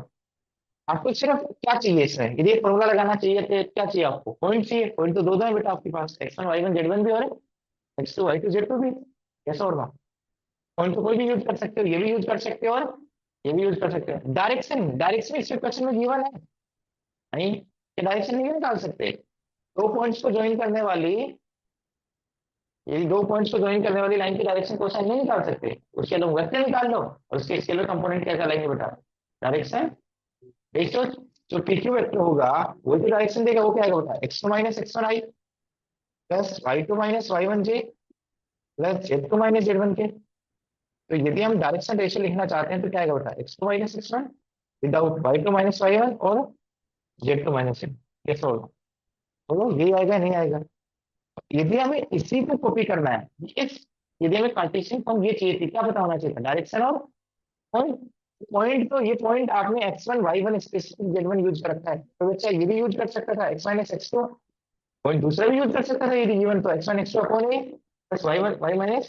आपको सिर्फ क्या चाहिए इसमें, यदि एक फॉर्मूला लगाना चाहिए तो क्या चाहिए आपको, पॉइंट चाहिए। पॉइंट तो दो दो है बेटा आपके पास, x1 y1 z1 भी और x2 y2 z2 भी, कैसा होगा। पॉइंट तो कोई भी यूज कर सकते हो, ये भी यूज कर सकते हो और ये भी यूज कर सकते हो। डायरेक्शन, डायरेक्शन इस क्वेश्चन में गिवन है नहीं, ये डायरेक्शन नहीं निकाल सकते। दो पॉइंट्स को ज्वाइन करने वाली, ये दो पॉइंट्स को ज्वाइन करने वाली लाइन की डायरेक्शन क्वेश्चन नहीं निकाल सकते। उसके तुम वेक्टर निकाल लो और उसके स्केलर कंपोनेंट क्या कहलाएंगे बेटा, डायरेक्शन। देखो, जो पीक्यू वेक्टर होगा वो जो डायरेक्शन देगा वो क्या आएगा बेटा, x2 - x1i plus y2 - y1j plus z2 - z1k। तो यदि हम डायरेक्शन रेशियो लिखना चाहते हैं तो क्या आएगा बेटा, x2 - x1 without y2 - y1 और z2 - z, कैसे होगा, तो यही आएगा नहीं आएगा। यदि हमें इसी को कॉपी करना है, इस यदि हमें कार्टेशियन फॉर्म ये चाहिए थी, क्या पता होना चाहिए था, डायरेक्शन और पॉइंट। पॉइंट तो ये पॉइंट आपने x1 y1 specific z1 use कर रखा है, तो बच्चा ये भी यूज कर सकता था x-x2, पॉइंट दूसरा भी यूज कर सकता था यदि गिवन, तो x1 x2/a plus y1 y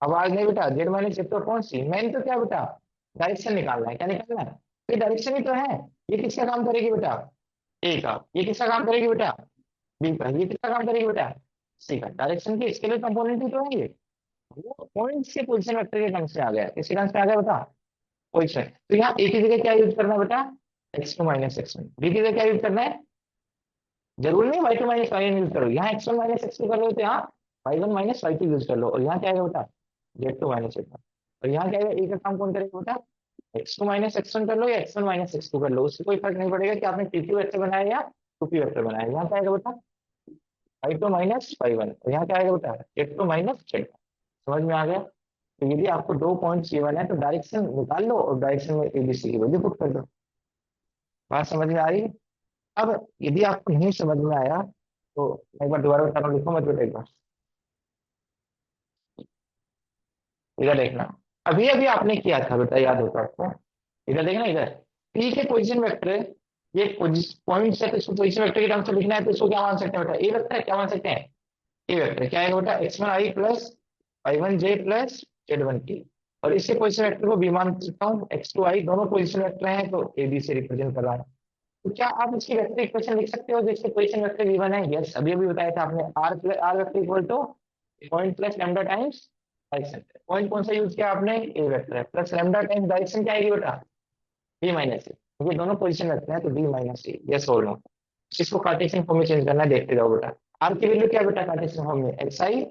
आवाज नहीं बेटा, z-z2/c। मैंने तो क्या बेटा, डायरेक्शन निकालना है, क्या निकालना है, ये डायरेक्शन ही तो है। ये किसका काम करेगी बेटा, ए का। ये किसका काम करेगी बेटा, बी का। ये किसका काम करेगी बेटा, सी का। डायरेक्शन के स्केलर कंपोनेंट ही तो है ये। वो पॉइंट से पोजीशन वेक्टर के टर्म्स में आ गया, किसके टर्म्स में आ गया बेटा, पोजीशन। तो यहाँ ए की जगह क्या यूज करना है बेटा, x2 - x1। बी की जगह क्या यूज करना है, जरूरी नहीं y2 - y1 यूज करो, यहाँ x1 - x2 कर रहे हो तो यहाँ y1 - y2 यूज कर लो, और यहाँ क्या आएगा बेटा, z2 - z1। और यहाँ क्या आएगा, ए का काम कौन करेगा बेटा, x2 - x1 कर लो या x1 - x2 कर लो, उससे कोई फर्क नहीं पड़ेगा कि आपने pq वेक्टर बनाया या qp वेक्टर बनाया। यहाँ क्या आएगा बेटा, y2 - y1, और यहाँ क्या आएगा बेटा, z2 - z। समझ में आ गया। तो यदि आपको दो पॉइंट गिवन है तो डायरेक्शन निकाल लो और डायरेक्शन में एबीसी की वैल्यू पुट कर दो। बात समझ में आ रही है। अब यदि आपको नहीं समझ में आया तो मैं एक बार दोबारा बता रहा हूँ, लिखो मत बेटा एक बार, इधर देखना। अभी अभी आपने किया था बेटा, याद होता आपको, इधर देखना, इधर पी के पोजीशन वेक्टर, ये पॉइंट है तो इसको पोजीशन वेक्टर के टर्म से लिखना है, तो इसको क्या मान सकते हैं बेटा, ए वेक्टर है, क्या मान सकते हैं, ए वेक्टर। क्या आएगा बेटा, x1i plus y1j plus z1k। और इससे पोजीशन वेक्टर को भी मान सकता हूँ, x2i, दोनों पोजीशन वेक्टर हैं तो ए बी से रिप्रेजेंट कर रहा है। तो क्या आप इसकी वेक्टर इक्वेशन लिख सकते हो जिससे पोजीशन वेक्टर गिवन है, यस। अभी अभी बताया था आपने, R vector equal to point plus lambda times direction. Point कौन सा यूज किया आपने, ए वेक्टर है, प्लस लैम्डा टाइम्स डायरेक्शन क्या आएगी बेटा, बी माइनस ए। ये दोनों पोजीशन वेक्टर हैं तो बी माइनस ए, यस और नो। इसको कार्टेशियन फॉर्म में चेंज करना है, देखते जाओ बेटा। आर की वैल्यू क्या बेटा, कार्टेशियन फॉर्म में x I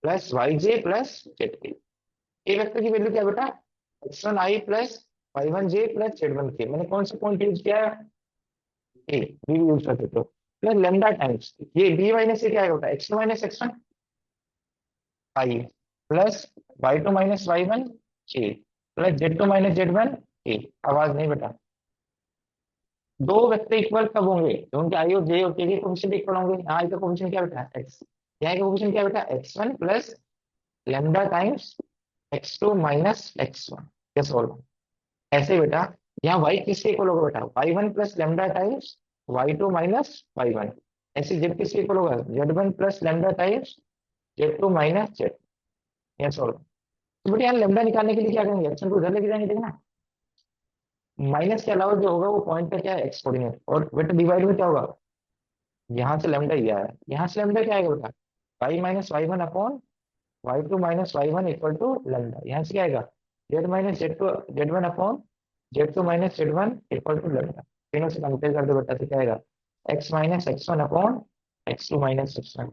plus Y J plus Z के। ए वेक्टर की वैल्यू क्या बेटा, x1i plus y1j plus z1k। मैंने कौन सा पॉइंट यूज किया है, ए, बी यूज कर सकते हो। प्लस लेमडा टाइम्स ये बी माइनस ए क्या आएगा बेटा, x2 - x1 I plus y2 - y1 k plus z2 - z1 k। आवाज नहीं बेटा, दो वेक्टर इक्वल कब होंगे, तो उनके आई और जे और के कोफिशिएंट इक्वल होंगे। यहाँ आई का कोफिशिएंट क्या बेटा, x, यहाँ का कोफिशिएंट क्या बेटा, x1 plus lambda times x2 - x1। ये सॉल्व। ऐसे बेटा यहाँ y किसके इक्वल होगा बेटा, y1 plus lambda times y2 - y1। ऐसे z किसके इक्वल होगा, z1 plus lambda times z2 - z। ये सॉल्व। तो बेटा यहाँ लेमडा निकालने के लिए क्या करेंगे, एक्शन को उधर लेके जाएंगे, देखना माइनस के अलावा जो होगा वो पॉइंट का क्या है, एक्स कोऑर्डिनेट। और बेटा डिवाइड में क्या होगा, यहाँ से लेमडा ही आया, यहाँ से लेमडा क्या आएगा बेटा, y - y1/, y2 - y1 equal to lambda. यहाँ से क्या आएगा, z - z2 z1 upon z2 - z1 equal to lambda. तीनों से कंपेयर कर दो बेटा, तो क्या आएगा, x - x1 upon x2 - x1,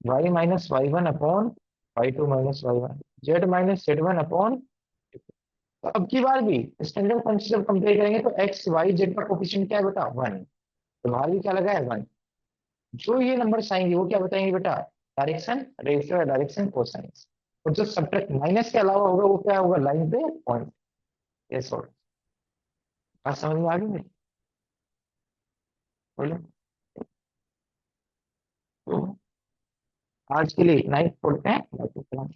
y - y1 upon y2 - y1, z - z1 upon. तो अब की बार भी स्टैंडर्ड फंक्शन जब कंपेयर करेंगे तो एक्स वाई जेड का कोफिशिएंट क्या है बेटा, 1। तो बाहर भी क्या लगा है, 1। जो ये नंबर्स आएंगे वो क्या बताएंगे बेटा, डायरेक्शन, रेशियो या डायरेक्शन कोसाइंस। और जो सब्ट्रैक्ट माइनस के अलावा होगा वो क्या होगा, लाइन पे पॉइंट। ये सॉल्व। बात समझ में आ गई मेरी, बोलो। तो आज के लिए इतना ही छोड़ते हैं, बाकी कल।